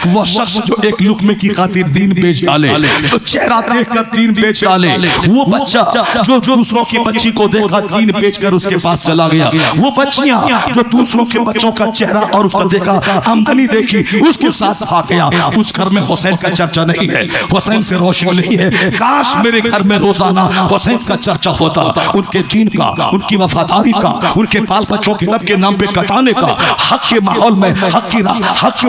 वो शख्स जो एक लुक्मे की खातिर दीन बेच डाले, जो चेहरा देखकर दीन बेच डाले, वो बच्चा जो दूसरों की बच्ची को देखा दीन बेचकर उसके पास चला गया, वो बच्चियां जो दूसरों के बच्चों का चेहरा और उसका देखा आमदनी देखी उसके साथ भाग गया। उस घर में हुसैन का चर्चा नहीं है, हुसैन से रोशनी नहीं है। काश मेरे घर में रोजाना हुसैन का चर्चा होता, उनके दीन का, उनकी वफादारी का, उनके बाल बच्चों के रब के नाम पे कटाने का, हक के माहौल में, हक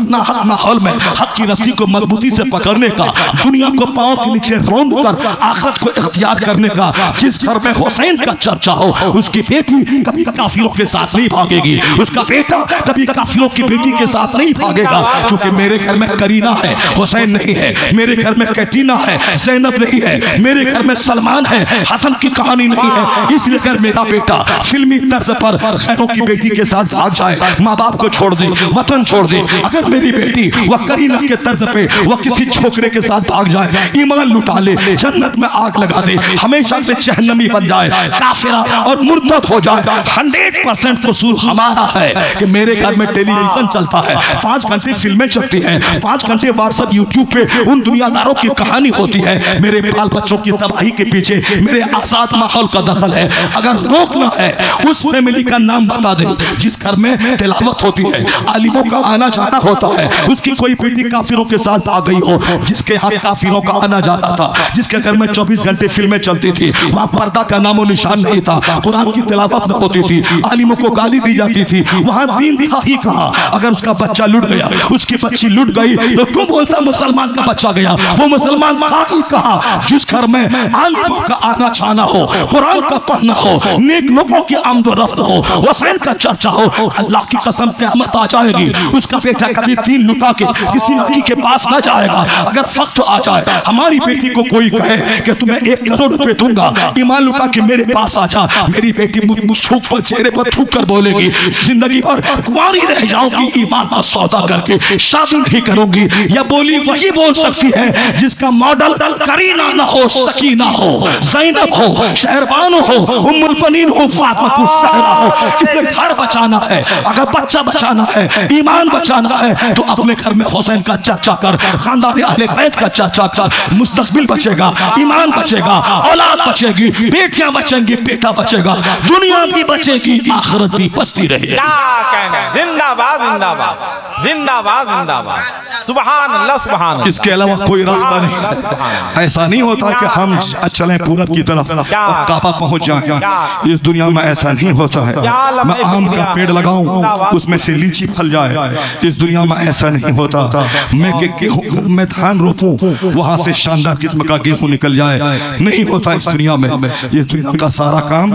माहौल में हक की रस्सी को मजबूती से पकड़ने का, दुनिया को पांव के नीचे रौंद कर आखिरत को इख्तियार करने का। जिस घर में हुसैन का चर्चा हो उसकी बेटी कभी काफिरों के साथ नहीं भागेगी, उसका बेटा कभी काफिरों की बेटी के साथ नहीं भागेगा। क्योंकि मेरे घर में करीना है, हुसैन नहीं है। मेरे घर में कैटरीना है, ज़ैनब नहीं है। मेरे घर में सलमान है, हसन की कहानी नहीं है। इसलिए अगर मेरा बेटा फिल्मी तर्ज पर खैरों की बेटी के साथ भाग जाए, माँ बाप को छोड़ दे, वतन छोड़ दे, अगर मेरी बेटी वह करीना के तर्ज पे वह किसी छोकरे के साथ भाग जाए, ईमान लुटा ले, जन्नत में आग लगा दे, हमेशा से जहन्नमी बन जाए, काफिरा और मुर्तद हो जाए, 100% कसूर हमारा है कि मेरे घर में टेलीविजन चलता है, 5 घंटे फिल्में चलती हैं, 5 घंटे व्हाट्सएप यूट्यूब पे उन दुनियादारों की कहानी होती है। मेरे बाल बच्चों की तबाही के पीछे मेरे आसाद माहौल का दखल है। अगर रोकना है उस फैमिली का नाम बता दे जिस घर में तिलावत होती है, आलिमों का आना जाना होता है, उसकी कोई बेटी काफिरों के साथ आ गई हो, जिसके यहाँ काफिरों का आना जाता था, जिसके घर में 24 घंटे फिल्में चलती थी, वहां पर्दा का नामो निशान नहीं था, कुरान की तिलावत न होती थी, आलिमों को गाली दी जाती थी, वहां दीन था ही कहा। अगर उसका बच्चा लुट गया, उसकी बच्ची लुट गई, तो तुम बोलता मुसलमान का बच्चा गया, वो मुसलमान था ही कहा। जिस घर में आलिमों का आना जाना हो, कुरान का पढ़ना हो, नेक लोगों की आमद रफ्त हो, हुसैन का चर्चा हो, अल्लाह की कसम क़यामत आ जाएगी, उसका बेटा कभी दीन लुटा के किसी लड़की के पास न जाएगा। अगर वक्त आ जाए हमारी बेटी को कोई कहे कि तुम्हें 1 करोड़ रुपए दूंगा, ईमान लुटा के मेरे पास आ जा, मेरी बेटी चेहरे पर थूक कर बोलेगी, जिंदगी भर कुंवारी रह जाऊंगी, ईमान का सौदा करके शादी नहीं करूंगी। या बोली वही बोल सकती है जिसका मॉडल करीना ना हो, सकीना हो, ज़ैनब हो, शहरबान हो, उम्मुल बनीन हो, फातिमा ज़हरा हो। जिसे घर बचाना है, अगर बच्चा बचाना है, ईमान बचाना है, तो अपने घर में हुसैन का चर्चा कर, खानदान अहले बैत का चर्चा कर, मुस्तकबिल बचेगा, ईमान बचेगा, औलाद बचेगी, बेटियां बचेंगी, बेटा बचेगा, दुनिया भी बचेगी, आखिरत भी बचती रहेगी। जिंदाबाद जिंदाबाद जिंदाबाद जिंदाबाद, सुभान अल्लाह सुभान अल्लाह। इसके अलावा कोई रास्ता नहीं। ऐसा नहीं होता कि हम चलें पूरब की तरफ और काबा पहुंच जाएं। इस दुनिया में ऐसा नहीं होता है मैं आम का पेड़ लगाऊं उसमें से लीची फल जाए, इस दुनिया में ऐसा नहीं होता। मैं गेहूं में धान रोपूं वहां से शानदार किस्म का गेहूं निकल जाए, नहीं होता इस दुनिया में। ये दुनिया का सारा काम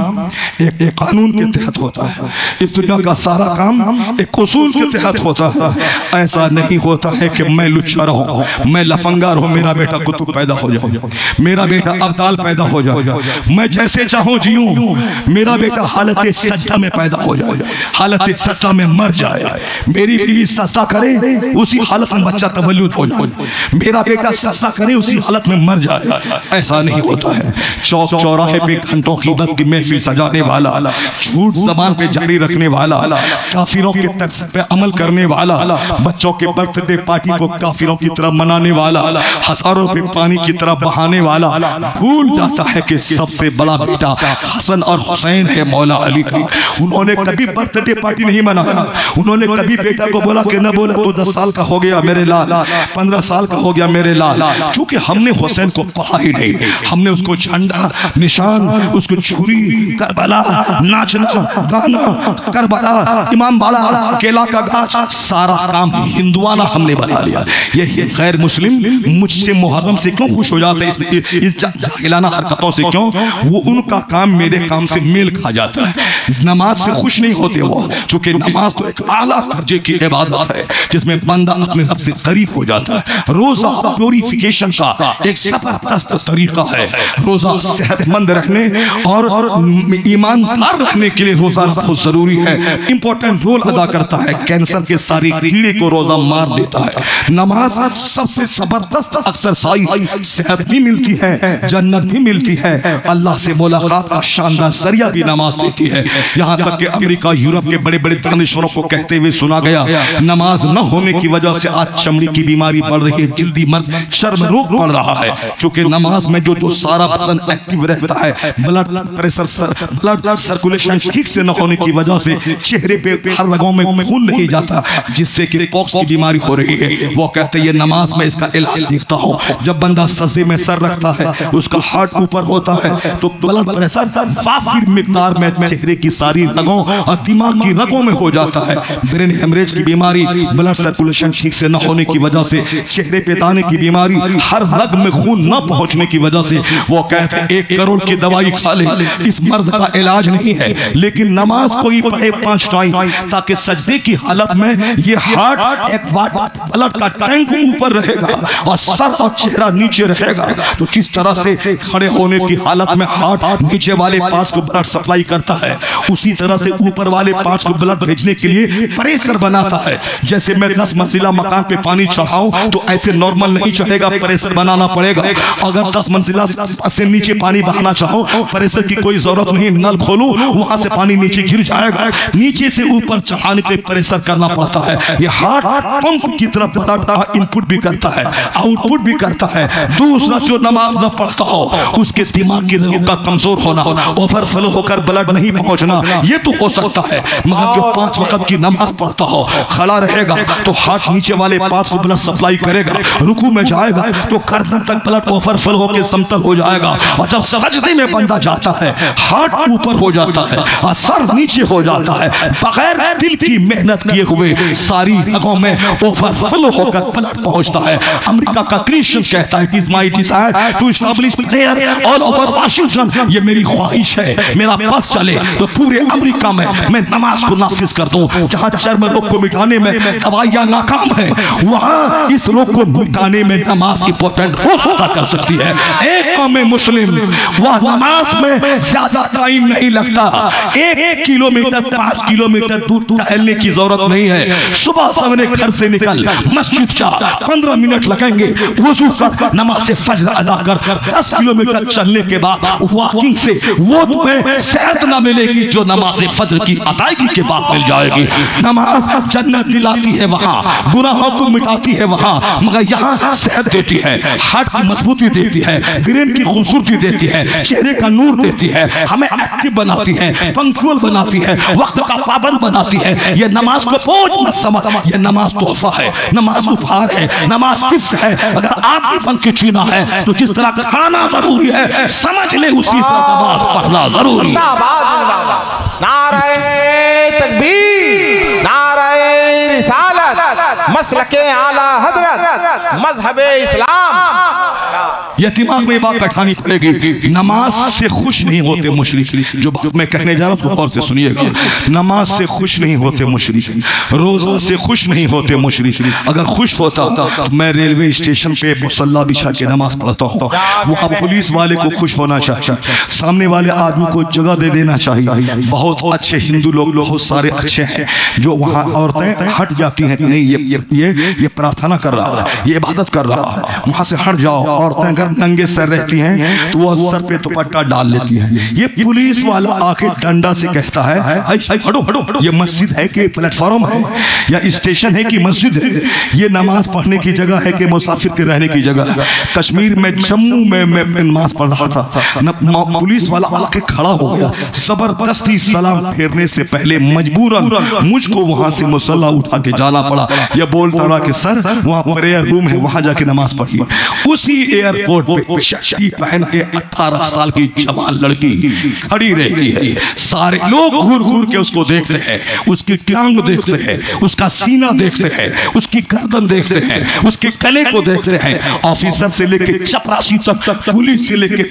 एक कानून के तहत होता है, इस दुनिया का सारा काम एक उसूल के तहत होता है। ऐसा नहीं होता है कि मैं लुच्चा रहूं, मैं लफंगा रहूं, मेरा बेटा कुतुब पैदा हो जाए, मेरा बेटा अब्दाल पैदा हो जाए, मैं जैसे चाहूं जीऊं, मेरा बेटा हालत सजदा में पैदा हो जाए, हालत सजदा में मर जाए, मेरी बीवी सजदा करे उसी हालत में बच्चा तवल्लुद हो जाए, मेरा बेटा सजदा करे उसी हालत में मर जाए। ऐसा नहीं होता है। चौक चौराहे पे घंटों क़ीमत की महफिल सजाने वाला, झूठ ज़बान पे जारी रखने वाला, काफिरों के तर्ज पे अमल करने वाला, बच्चों के बर्थडे पार्टी को काफिरों की तरह मनाने वाला, हजारों रुपए पानी की तरह बहाने वाला, भूल जाता है कि सबसे बड़ा बेटा हसन और हुसैन है मौला अली का। उन्होंने कभी बर्थडे पार्टी नहीं मनाया, उन्होंने कभी बेटा को बोला कि न बोला तो 10 साल का हो गया मेरे लाल, 15 साल का हो गया मेरे लाल, क्योंकि हमने हुसैन को पढ़ा ही नहीं। हमने उसको झंडा निशान, उसको छुरी, करबला, नाचना गाना, करबला, इमाम बाड़ा, केला का गाछ, सारा काम हिंदुआना हमने बना लिया। ये गैर मुस्लिम मुझसे मुहर्रम से क्यों खुश हो जाते हैं, इस जाहिलाना हरकतों से क्यों? वो उनका काम मेरे काम से मेल खा जाता है। नमाज से खुश नहीं होते वो, क्योंकि नमाज तो एक आला दर्जे की इबादत है जिसमें बंदा अपने रब से करीब हो जाता है। रोजा प्योरिफिकेशन का एक जबरदस्त तरीका है। रोजा सेहतमंद रहने और ईमानदार रहने के लिए रोजा बहुत जरूरी है, इंपॉर्टेंट रोल अदा करता है। कैंसर के सारी कीड़े को रोजा मार देता है। नमाज सबसे जबरदस्त एक्सरसाइज, सेहत भी मिलती है, जन्नत भी मिलती है, अल्लाह से मुलाकात का शानदार जरिया भी नमाज देती है। यहाँ तक कि अमेरिका यूरोप के बड़े बड़े दानिश्वरों को कहते हुए सुना गया, नमाज न होने की वजह से आज चमड़ी की बीमारी बढ़ रही है, जल्दी मर्ज चर्म रोग बढ़ रहा है, क्योंकि नमाज में जो सारा बदन एक्टिव रहता है, ब्लड प्रेशर, ब्लड सर्कुलेशन ठीक से न होने की वजह से चेहरे पे हर रगों में खून नहीं जाता, जिससे कि पॉक्स की बीमारी हो रही है। वो कहते हैं ये नमाज में इसका इलाज देखता हूँ। जब बंदा सजदे में सर रखता है, उसका हार्ट ऊपर होता है, तो ब्लड प्रेशर काफी मिकदार में चेहरे की सारी रगों और दिमाग की रगों में हो जाता है। ब्रेन हेमरेज की बीमारी, ब्लड सर्कुलेशन ठीक से न होने की वजह से, चेहरे पे दाने की बीमारी, हर रग में खून न पहुंचने की वजह से वो कहते हैं 1 करोड़ की दवाई खा ले, इस मर्ज का इलाज नहीं है। लेकिन नमाज कोई पढ़े 5 टाइम, ताकि सजदे की हालत में ये हार्ट एक ब्लड का टैंक ऊपर रहेगा और सर और चेहरा नीचे रहेगा। तो जिस तरह से खड़े होने की हालत में हार्ट नीचे वाले पार्ट्स को ब्लड सप्लाई करता है, उसी तरह से ऊपर वाले पार्ट्स को ब्लड भेजने के लिए प्रेशर बनाता है। जैसे मैं 10 मंजिला मकान पे पानी चढ़ाऊं तो ऐसे नॉर्मल नहीं चढ़ेगा, प्रेशर बनाना पड़ेगा। अगर 10 मंजिला से नीचे पानी बहाना चाहो, प्रेशर की कोई जरूरत नहीं, नल खोलूं वहां से पानी नीचे गिर जाएगा। नीचे से ऊपर चढ़ाने पे प्रेशर करना पड़ता है। ये हार्ट पंप की तरफ ब्लड इनपुट भी करता है, आउटपुट भी करता है। दूसरा, जो नमाज न पढ़ता हो उसके दिमाग की रगों का कमजोर होना, ओवरफ्लो होकर ब्लड नहीं पहुंचना, ये तो हो सकता है। मगर जो 5 वक्त की नमाज पढ़ता हो, खड़ा रहेगा तो हार्ट नीचे वाले पार्ट्स को ब्लड सप्लाई करेगा, रुकू में जाएगा तो गर्दन तक ब्लड ओवरफ्लो होकर समतल हो जाएगा, और जब सजदे में बंदा जाता है हार्ट ऊपर हो जाता है और सर नीचे हो जाता है। बगैर दिल की मेहनत किए हुए सारी रगों में ओवरफ्लो होकर ब्लड पहुंचता है। अमेरिका का क्रिश्चियन कहता है, it is my desire to establish prayer all over Washington, ये मेरी ख्वाहिश है, मेरा बस चले तो पूरे अमेरिका में मैं नमाज को नाफिज कर दूं। जहां चर्म रोग को मिटाने में दवाइयां नाकाम है, वहां इस रोग को मिटाने में नमाज इंपॉर्टेंट होता कर सकती है। एक कौम मुस्लिम, वह नमाज में ज्यादा टाइम नहीं लगता, 1 किलोमीटर 5 किलोमीटर दूर टहलने की जरूरत नहीं है। सुबह सवेरे घर से निकल मस्जिद जा, 15 मिनट लगेंगे, वुजू कर, नमाज से फज्र अदा कर, 10 किलोमीटर चलने के बाद वॉकिंग से वो तुम्हें सेहत ना मिलेगी जो नमाज फज्र की अदायगी के बाद मिल जाएगी। नमाज जन्नत दिलाती है वहां, गुनाहों को मिटाती है वहां, मगर यहाँ सेहत देती है, हार्ट की मजबूती देती है, ब्रेन की खूबसूरती देती है, चेहरे का नूर देती है, हमें एक्टिव बनाती है, पंक्चुअल बनाती है, वक्त का पाबंद बनाती है। ये नमाज को बोझ मत समझ, ये नमाज तोहफा है, नमाज उपहार है, नमाज गिफ्ट है। अगर आदमी बन के जीना है तो जिस तरह खाना जरूरी है, समझ ले उसी तरह नमाज पढ़ना जरूरी है। नारे तकबीर, नारे रिसालत, मसलके आला हजरत, मजहबे इस्लाम। ये दिमाग में बात बैठानी पड़ेगी। नमाज से खुश नहीं होते मुशरिक। जो बात मैं कहने जा रहा हूं तो गौर से सुनिएगा। नमाज से खुश नहीं होते मुशरिक, रोजा से खुश नहीं होते मुशरिक। अगर खुश होता तो मैं रेलवे स्टेशन पे मुसल्ला बिछा के नमाज पढ़ता हूँ। वहाँ पुलिस वाले को खुश होना चाहिए, सामने वाले आदमी को जगह दे देना चाहिए। बहुत अच्छे हिंदू लोग बहुत सारे अच्छे हैं जो वहाँ औरतें हट जाती हैं कि नहीं ये प्रार्थना कर रहा है, ये इबादत कर रहा है, वहाँ से हट जाओ। औरतें अगर नंगे सर रहती हैं तो वो सर पे दुपट्टा डाल लेती हैं। ये पुलिस वाला आके डंडा से कहता है हटो हटो, ये मस्जिद है कि प्लेटफॉर्म है या स्टेशन है कि मस्जिद है, ये नमाज पढ़ने की जगह है कि मुसाफिर के रहने की जगह है। कश्मीर में जम्मू में मैं नमाज पढ़ रहा था, पुलिस वाला आके खड़ा हो गया, जबरदस्ती सलाम फेरने से पहले मजबूरन मुझको वहां से मुसल्ला उठा के जाना पड़ा। यह बोलता रहा कि सर वहां प्रेयर रूम है, वहां जाके नमाज पढ़िए। उसी एयरपोर्ट पे शर्ट पहन के 18 साल की जवान लड़की खड़ी रहती है। सारे लोग घूर घूर के उसको देखते हैं, उसकी टांग देखते हैं, उसका सीना देखते हैं, उसकी गर्दन देखते हैं, उसके गले को देखते हैं। ऑफिसर से लेके चपरासी तक, पुलिस से लेके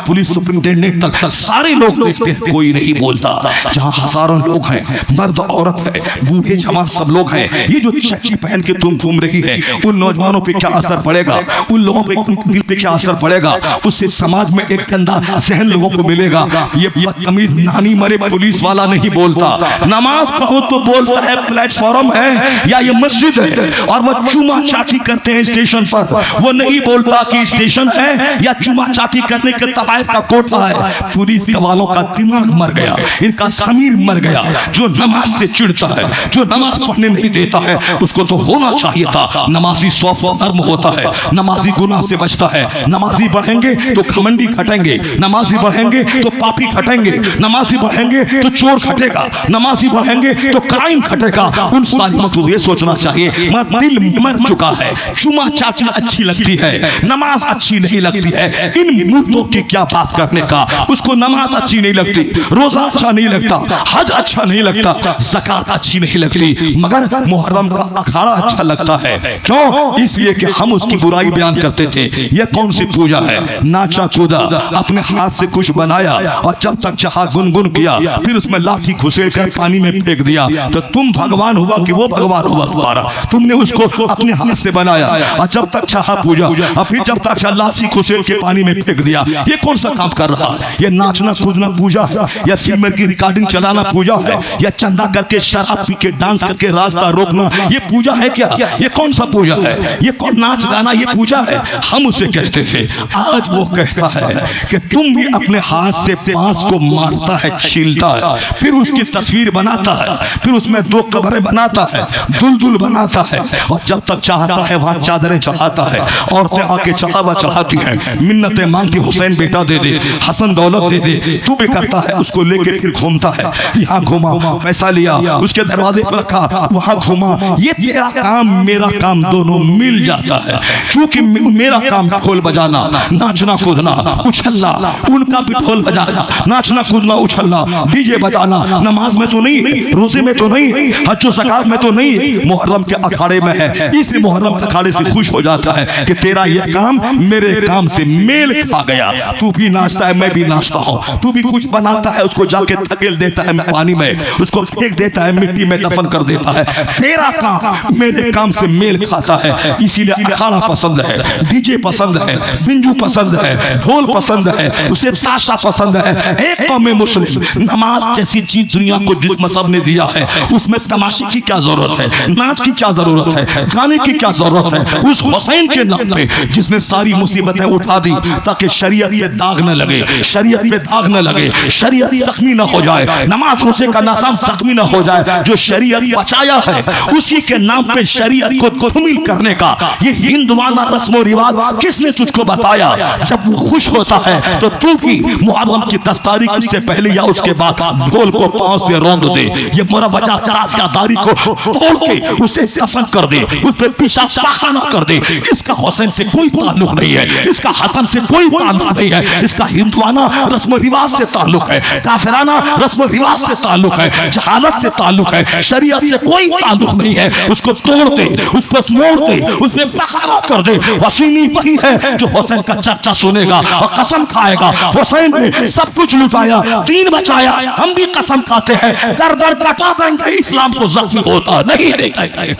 पुलिस सुपरिंटेंडेंट तक सारे लोग देखते हैं, कोई नहीं बोलता। जहां हजारों लोग हैं, मर्द औरत है, बूढ़े जवान सब लोग हैं। ये जो चच्ची पहन के तुम घूम रही है, उन नौजवानों पे क्या असर पड़ेगा, उन लोगों पे दिल पे क्या असर पड़ेगा? उससे समाज में एक गंदा जहन लोगों को मिलेगा। ये बदतमीज नानी मरे पुलिस वाला नहीं बोलता, नमाज पढ़ो तो बोलता है प्लेटफॉर्म है या ये मस्जिद है, और वो चूमा चाटी करते हैं स्टेशन पर। वो नहीं बोलता कि स्टेशन है या चूमा चाटी करने के तवायफ का कोटा है। पुलिस वालों का दिमाग मर गया, इनका समीर मर गया। जो नमाज से चिढ़ता है, जो नमाज पढ़ने नहीं देता है, उसको तो होना चाहिए था नमाजी सौफ नर्म होता है, नमाजी गुनाह से बचता है। नमाजी बढ़ेंगे तो घमंडी घटेंगे, नमाजी बढ़ेंगे तो पापी घटेंगे, नमाजी बढ़ेंगे तो चोर घटेगा, नमाजी बढ़ेंगे तो क्राइम घटेगा। उन सालिमों को ये सोचना चाहिए मगर दिल मर चुका है। चुमा चाटी अच्छी लगती है, नमाज अच्छी नहीं लगती है। इन मुद्दों की क्या बात करने का? उसको नमाज अच्छी नहीं लगती, रोजा अच्छा नहीं लगता, हज अच्छा नहीं लगता, ज़कात अच्छी नहीं लगती, मगर मुहर्रम का अखाड़ा अच्छा लगता है। क्यों? इसलिए कि हम उसकी बुराई बयान करते थे। यह कौन सी पूजा है? नाचा कूदा, अपने हाथ से कुछ बनाया और जब तक चाहा गुनगुन किया, फिर उसमें लाठी घुसेड़ कर पानी में फेंक दिया। तो तुम भगवान हुआ कि वो भगवान हुआ तुम्हारा? तुमने उसको अपने हाथ से बनाया और जब तक चाहा पूजा, और फिर जब तक लाठी घुसेड़ के पानी में फेंक दिया। ये कौन सा काम कर रहा है? ये नाचना कूदना पूजा है या फिल्म की रिकॉर्डिंग चलाना पूजा है या चंदा करके शराब पी के डांस करके रास्ता रोकना ये पूजा है क्या? ये कौन सा पूजा है? ये कौन नाच गाना ये पूजा है? हम उसे कहते थे, आज वो कहता है कि तुम भी अपने हाथ से बांस को मारता है, छीलता है, फिर उसकी तस्वीर बनाता है, फिर उसमें दो कब्रें बनाता है, दुलदुल बनाता है, और जब तक चाहता है वहां चादरें चढ़ाता है। औरतें आके चढ़ावा चढ़ाती हैं, मिन्नतें मांगती, हुसैन बेटा दे दे, हसन दौलत दे दे। तू भी करता है, उसको लेके फिर घूमता है, यहाँ घूमा, पैसा लिया, उसके दरवाजे पर रखा, वहां घूमा। ये तेरा काम मेरा काम दोनों मिल जाता है। क्योंकि मेरा काम ढोल बजाना, नाचना कूदना, उछलना, उनका भी ढोल बजाना, नाचना कूदना, उछलना, डीजे बजाना। नमाज में तो नहीं, रोजे में तो नहीं, हज ज़कात में तो नहीं, मुहर्रम के अखाड़े में है। इसलिए मुहर्रम के अखाड़े से खुश हो जाता है कि तेरा यह काम मेरे काम से मेल खा गया। तू भी नाचता है, मैं भी नाचता हूँ। तू भी कुछ बनाता है, उसको जाके धकेल देता है पानी में, उसको फेंक देता है, मिट्टी में दफन कर देता है। तेरा काम मेरे काम से मेल खाता है। इसीलिए अखाड़ा पसंद है, डीजे पसंद है, बिंजू पसंद है, ढोल पसंद है, उसे ताशा पसंद है। एक कौम मुस्लिम नमाज जैसी चीज दुनिया को जिस मजहब ने दिया है, उसमें तमाशे की क्या जरूरत है? नाच की क्या जरूरत है? गाने की क्या जरूरत है? उस हुसैन के नाम पे जिसने सारी मुसीबतें उठा दी ताकि शरीयत पे दाग न लगे, शरीयत पे दाग न लगे, शरीयत जख्मी न हो जाए, नमाज रोजे का निज़ाम जख्मी न हो जाए। जो शरीयत बचाया है उसी के नाम पे शरीयत को धूमिल करने का ये हिंदुआना रस्म और रिवाज किसने तुझको बताया? जब वो खुश होता है तो तू भी मुहर्रम की 10 तारीख से पहले या उसके बाद ढोल को पांव से रौंद दे, ये मुरवजा ताज़ियादारी को तोड़ के उसे दफन कर दे, उस पर पेशाब पाखाना कर दे। इसका हुसैन से कोई ताल्लुक नहीं है, इसका हसन से कोई ताल्लुक नहीं है, इसका हिंदुआना रस्म रिवाज से ताल्लुक है, काफिराना रस्म रिवाज से ताल्लुक है, जहालत से ताल्लुक है, शरीयत से कोई ताल्लुक नहीं है। उसको तोड़ दे, उस पर मोड़ दे, उसमें पखाना कर दे। वसीनी वही है जो हुसैन का चर्चा सुनेगा और कसम खाएगा, हुसैन ने सब कुछ लुटाया, दीन बचाया। हम भी कसम खाते हैं, गर्दन कटा देंगे, इस्लाम को जख्मी होता नहीं देखेंगे।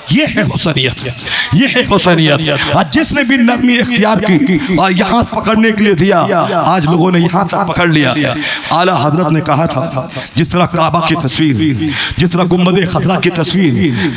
ये है हुसैनियत, ये है हुसैनियत। और जिसने भी नरमी इख्तियार की और यहाँ पकड़ने के लिए दिया, आज लोगों ने यहाँ तक पकड़ लिया। आला हजरत ने कहा था, जिस तरह काबा की तस्वीर, जिस तरह गुम्बद खतरा की तस्वीर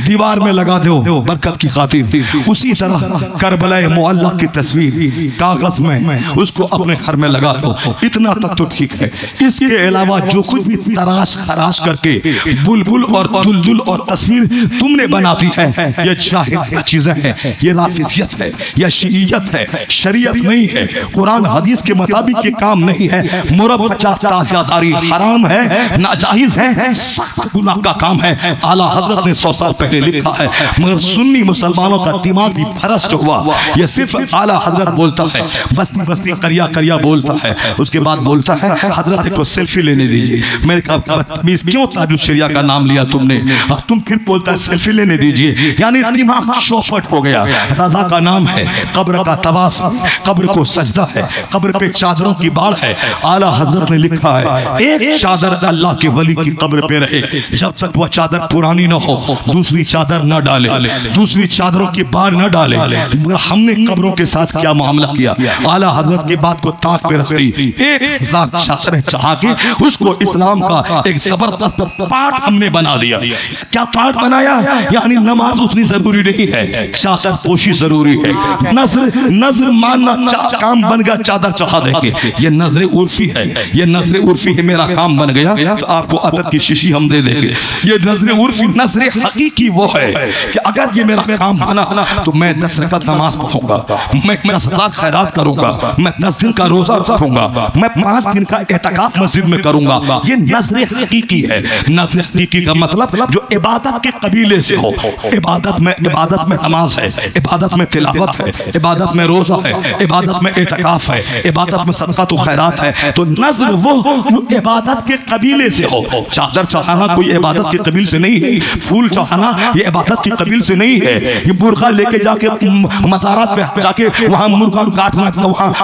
दीवार में लगा दो बरकत की खातिर, उसी तरह करबला मुअल्ला की तस्वीर कागज में उसको अपने घर में लगा दो। इतना तक तो ठीक है। इसके अलावा जो कुछ भी तराश खराश करके बुलबुल और दुलदुल और तस्वीर तुमने बना दी है, ये जाहिल चीजें हैं, ये नाफिजियत है, ये शियत है, शरीयत नहीं है, कुरान हदीस के मुताबिक ये काम नहीं है। मुरवजा ताज़ियादारी हराम है, नाजायज है, सख्त गुनाह का काम है। आला हजरत ने 100 साल पहले लिखा है, मगर सुन्नी मुसलमानों का दिमाग भी भ्रष्ट हुआ। ये सिर्फ आला हजरत बोलता है, बस्ती बस्ती करिया करिया बोलता है, उसके बाद बोलता है हजरत को सेल्फी लेने दीजिए। मैंने कहा बदतमीज क्यों ताजुश शरिया का नाम लिया तुमने? और तुम फिर बोलता है सेल्फी लेने दीजिए। यानी दिमाग चौपट हो गया। रजा का नाम है, कब्र का तवाफ, कब्र को सजदा है, कब्र पे चादरों की बाढ़ है। आला हजरत ने लिखा है एक चादर अल्लाह के वली की कब्र पे रहे, जब तक वह चादर पुरानी न हो दूसरी चादर न डाले, दूसरी चादरों की बाढ़ न डाले। मगर हमने कब्रों के साथ क्या मामला किया? आला हजरत की बात को ताक पे रख दी। 1000 चादरें चढ़ा के उसको इस्लाम का एक जबरदस्त पार्ट हमने बना दिया। क्या पार्ट बनाया? यानी नमाज उतनी जरूरी नहीं है, चादर पोशी जरूरी है। नजर मानना काम बन गया, चादर चढ़ा देंगे। ये नजर उर्फी है, ये नजर उर्फी है। मेरा काम बन गया तो आपको अदब की शीशी हम दे देंगे। ये नजर उर्फी, नजर हकीकी वो है कि अगर ये मेरा काम बना तो मैं 10 रकात नमाज पढ़ूंगा, मैं 10,000 खैरात करूंगा, मैं 10 दिन का रोजा रखूंगा, मैं 5 दिन का एहतिकाफ मस्जिद में करूंगा। ये नजर हकीकी है। नजर हकीकी का मतलब जो इबादत के कबीले से हो। इबादत में नमाज है, इबादत में तिलावत है, इबादत में रोजा है, इबादत में एहतिकाफ है, इबादत में सदका तो खैरात है। तो नजर वो जो इबादत के कबीले से हो। चादर चढ़ाना कोई इबादत के कबील से नहीं है, फूल चढ़ाना ये इबादत के कबील से नहीं है। ये मुर्गा लेके जाके मज़ारात पे जाके वहां मुर्गा काटना,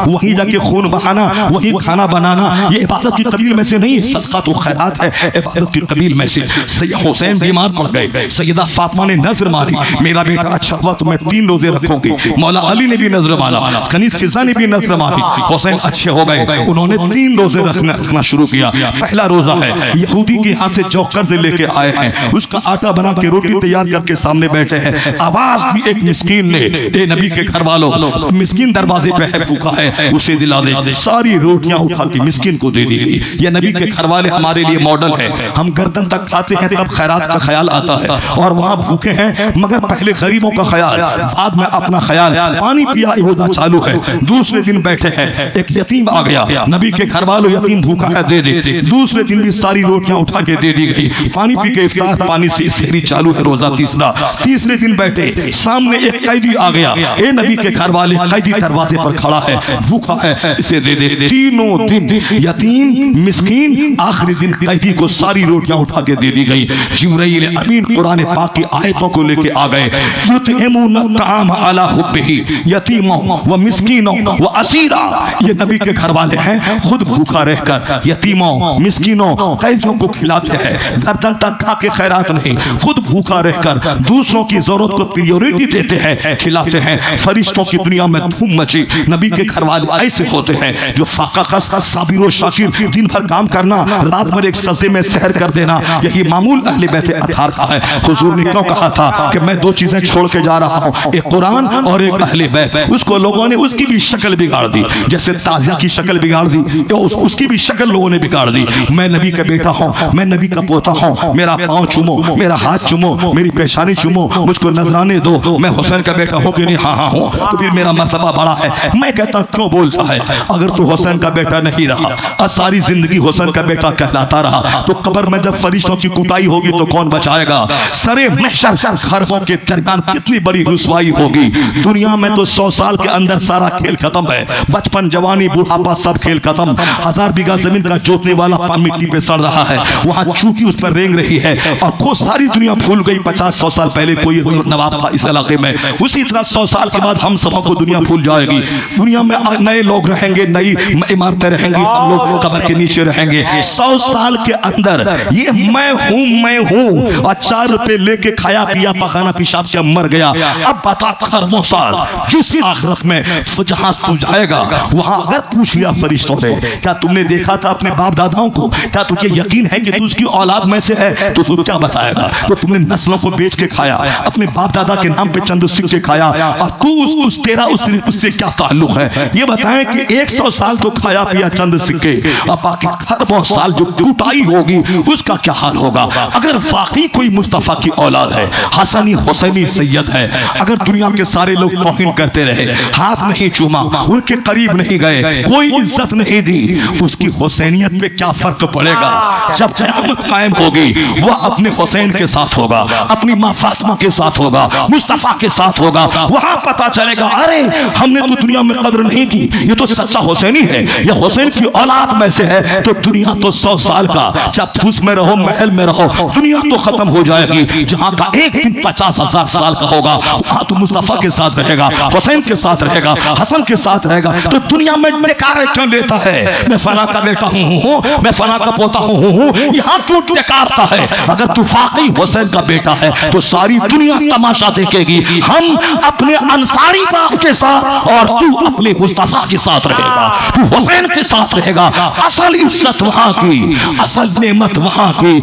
वहीं जाके खून बहाना, वहीं खाना बनाना, ये इबादत की कबील में से नहीं है। सदका तो खैरात है इबादत की कबील में से। सैयद हुसैन बीमार पड़ गए, सैयदा फातिमा ने नजर मारी मेरा बेटा अच्छा हुआ तो मैं 3 रोजे रखूंगी। मौला अली ने भी नजर मारा, कनीज़ खिज़ा ने भी नजर मारी। हुसैन अच्छे हो गए, उन्होंने 3 रोजे रखना शुरू किया। पहला रोजा है यहूदी के यहाँ से जो कर्ज लेके आए हैं उसका आटा बना के रोटी तैयार करके सामने बैठे हैं। आवाज भी एक मिस्कीन ने, ए नबी के घर वालों, मिस्कीन दरवाजे पे है, भूखा है, उसे दिला दे। सारी रोटियां उठा के मिस्कीन को दे दी गई। ये नबी के घर वाले हमारे लिए मॉडल है। हम गर्दन तक खाते हैं तब खैरात का ख्याल आता है, और वहां भूखे हैं मगर पहले गरीबों का ख्याल, बाद में अपना ख्याल। पानी पिया इबादत चालू है। दूसरे दिन बैठे हैं, एक यतीम आ गया, नबी के घर वालों यतीम भूखा है दे दे। दूसरे दिन भी सारी रोटियां उठा के दे दी गई। पानी पी के इफ्तार, पानी से सहरी चालू है, रोजा तीसरा। तीसरे दिन बैठे, सामने एक कैदी आ गया, ए नबी के घर वाले, कैदी दरवाजे पर खड़ा है, भूखा है, इसे दे दे। तीनों दिन यतीम मिस्कीन, आखिरी दिन कैदी को सारी रोटियां उठा के दे दी गई। जिब्राइल अमीन कुरान पाक की आयतों को लेके आ गए। युतइमुना ताम अला हुब्बिही यतीमों व मिस्कीनों व असीरा। ये नबी के घर वाले हैं, खुद भूखा रहकर यतीमों मिस्कीनों कैदियों को खिलाते हैं। गर्दन तक खा के खैरात नहीं, खुद भूखा रहकर दूसरों की जरूरत को प्रायोरिटी देते हैं, खिलाते हैं। फरिश्तों की दुनिया में धूम मची। नबी के घर वाले ऐसे होते हैं जो फाका कस, साबिर और शाकिर, दिन भर काम करना, रात भर एक सजे में सहर कर देना, यही मामूल अहले बैत अतहार का है। हुजूर ने क्यों कहा था कि मैं 2 चीजें छोड़ के जा रहा हूं, एक कुरान और एक अहले बैत। उसको लोगों ने उसकी भी शक्ल बिगाड़ दी, जैसे ताजिया की शक्ल बिगाड़ दी, तो उसकी भी शक्ल लोगों ने बिगाड़ दी। मैं नबी का बेटा हूं, मैं नबी का पोता हूं, मेरा पांव चूमो, मेरा हाथ चूमो, मेरी पेशानी चूमो, मुझको नजराने दो, मैं हुसैन का बेटा हूं कि नहीं? हाँ हूं। तो फिर मेरा मर्तबा बड़ा है। मैं कहता क्यों बोलता है? अगर तू हुसैन का बेटा नहीं रहा और सारी जिंदगी हुसैन का बेटा कहलाता रहा तो कब्र में जब फरिश्तों की कुटाई होगी तो कौन बचाएगा? सरे महशर खरबों के दरमियान कितनी बड़ी रुसवाई होगी। दुनिया में तो 100 साल के अंदर सारा खेल खत्म है, बचपन जवानी बुढ़ापा सब खेल खत्म। 1000 बीघा जमीन का जोतने वाला मिट्टी पे सड़ रहा है, वहां चूंटी उस पर रेंग रही है, और खूब सारी दुनिया भूल गई 50-100 साल पहले कोई नवाब था इस इलाके में। उसी तरह 100 साल के बाद हम सबों को दुनिया भूल जाएगी। दुनिया में नए लोग रहेंगे, नई इमारतें रहेंगी, हम लोग कब्र के नीचे रहेंगे। 100 साल के अंदर ये मैं हूं और 4 रुपए लेके खाया पिया पकाना पेशाब से मर गया। अब बता खरबों साल जिस आखिरत में जहां तू जाएगा वहां अगर पूछ लिया फरिश्तों से क्या तुमने देखा था अपने बाप दादाओं को, क्या तुझे यकीन है कि तू उसकी औलाद में से है, तो तू क्या बताएगा? तो तुमने नस्लों को बेच के खाया, अपने बाप दादा के नाम पे चंद सिक्के खाया, और तू तेरा उससे क्या ताल्लुक है? ये बताएं कि 100 साल तो खाया पिया चंद सिक्के, और बाकी खरबों साल जो कुटाई होगी उसका क्या हाल होगा? अगर वाकई कोई मुस्तफा की औलाद है, हसनी हुसैनी सैयद है, अगर दुनिया के सारे लोग तौहीन करते रहे, हाथ नहीं चूमा, उनके करीब नहीं गए, कोई इज्जत नहीं दी, उसकी हुसैनियत पे क्या फर्क पड़ेगा? जब क़यामत कायम होगी वह अपने हुसैन के साथ होगा, अपनी माँ फातिमा के साथ होगा, मुस्तफा के साथ होगा। वहां पता चलेगा अरे हमने तो दुनिया में कदर नहीं की, ये तो सच्चा हुसैनी है, ये हुसैन की औलाद में से है। तो दुनिया तो 100 साल का जब फूस में रहो, महल में रहो, दुनिया तो खत्म हो जाएगी। जहां का एक दिन 50,000 साल का होगा, वहां तो मुस्तफा के साथ रहेगा, हुसैन के साथ रहेगा, हसन के साथ रहेगा। तो दुनिया में बेकार क्यों लेता है? मैं फला का बेटा हूँ, मैं फला का पोता हूँ, यहाँ क्यों बेकारता है? अगर तू वाकई हुसैन का बेटा है तो सारी दुनिया तमाशा देखेगी। हम अपने अंसारी बाप के साथ और तू अपने मुस्तफा के साथ रहेगा, तू हुसैन के साथ रहेगा। असल इज्जत वहां की, असल नेमत वहां की।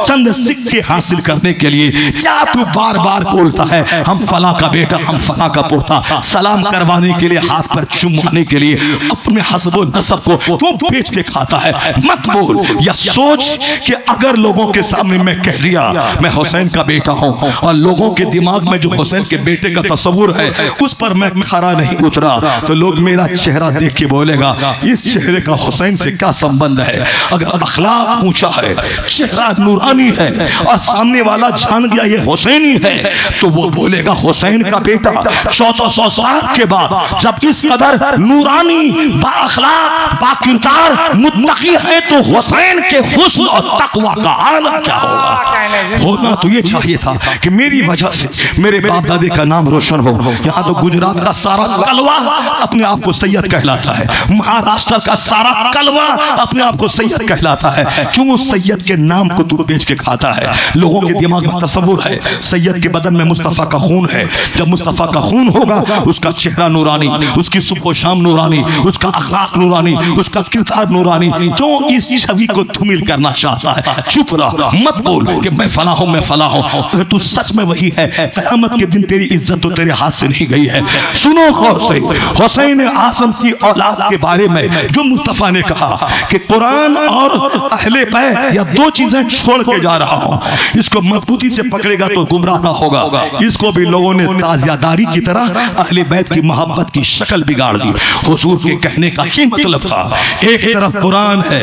चंद सिक्के हासिल करने के लिए क्या तू बार बार बोलता है हम फला का बेटा, हम फला का पोता? सलाम करवाने के लिए, हाथ पर चुमवाने के लिए अपने हस्ब व नसब को क्यों बेच के खाता है? मत बोल या सोच कि अगर लोगों के सामने मैं कह दिया मैं हुसैन का बेटा हूं और लोगों के दिमाग में जो हुसैन के बेटे का तस्वुर है उस पर मैं खरा नहीं उतरा, तो लोग मेरा चेहरा देख के बोलेगा इस चेहरे का हुसैन से क्या संबंध है? अगर अखलाक ऊंचा है, चेहरा नूरानी है और सामने वाला जान गया ये हुसैनी है, तो वो बोलेगा हुसैन का बेटा। 1400 साल के बाद जब इस कदर नूरानी, बाअखलाक, बाकिरदार, मुत्तकी है, तो हुसैन के हुस्न और तकवा का आला क्या होगा? होना तो ये चाहिए था कि मेरी वजह से मेरे बाप दादे का नाम रोशन हो। यहाँ तो गुजरात का सारा कलवा अपने आप को सैयद कहलाता है, महाराष्ट्र का सारा कलवा अपने आप को सैयद कहलाता है। क्यों? सैयद के नाम को तू बेच के खाता है। लोगों के दिमाग में तस्वुर है सैयद के बदन में मुस्तफा का खून है। जब मुस्तफा का खून होगा उसका चेहरा नूरानी, उसकी सुबह शाम नूरानी, उसका अखलाक नूरानी, उसका किरदार नूरानी। जो इस छवि को धूमिल करना चाहता है, चुप रह, मत बोल कि मैं फला हूं, मैं फला हूं। अगर तू सच में वही है, क़यामत के दिन तेरी इज्जत तो तेरे हाथ से नहीं गई है। सुनो हुसैन आज़म की औलाद के बारे में जो मुस्तफा ने कहा कि कुरान और अहले बैत, या दो चीजें छोड़ के जा रहा हूं, इसको मजबूती से पकड़ेगा तो गुमराह ना होगा। इसको भी लोगों ने ताजियादारी की तरह अहले बैत की मोहब्बत की शक्ल बिगाड़ दी। हुजूर के कहने का ही मतलब था एक तरफ कुरान है,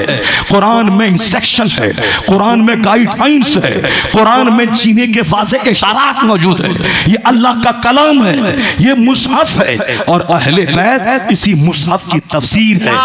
कुरान में इंस्ट्रक्शन है, कुरान में गाइडलाइंस है, कुरान में जीने के वाज़ेह इशारात मौजूद है, ये अल्लाह का कलाम है, ये मुसहफ है, और अहले बैत इसी मुसहफ की तफसीर है,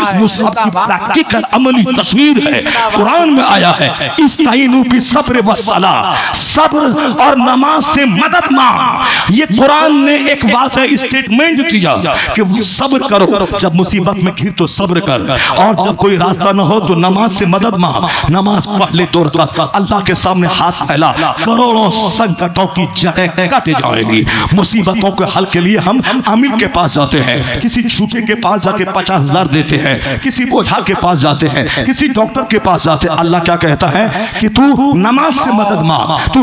इस मुसहफ की प्रैक्टिकल अमली तस्वीर है। कुरान में आया है इस्ताईनु बिस्सब्र वस्सलाह, सब्र और नमाज से मदद मांग। ये कुरान ने एक वाज़ेह स्टेटमेंट किया कि सब्र करो, जब मुसीबत में घिर तो सब्र कर, और जब कोई रास्ता न हो तो नमाज से मदद मांग। नमाज पढ़ ले 2 रकात, अल्लाह के सामने हाथ फैला, करोड़ों संकटों की जड़ें कट जाएंगी। मुसीबतों के हल के लिए हम आमिर के पास जाते हैं, किसी झूठे के पास जाके 50,000 देते हैं, किसी बोझा के पास जाते हैं, किसी डॉक्टर के पास जाते हैं। अल्लाह क्या कहता है कि तू नमाज से मदद मांग, तू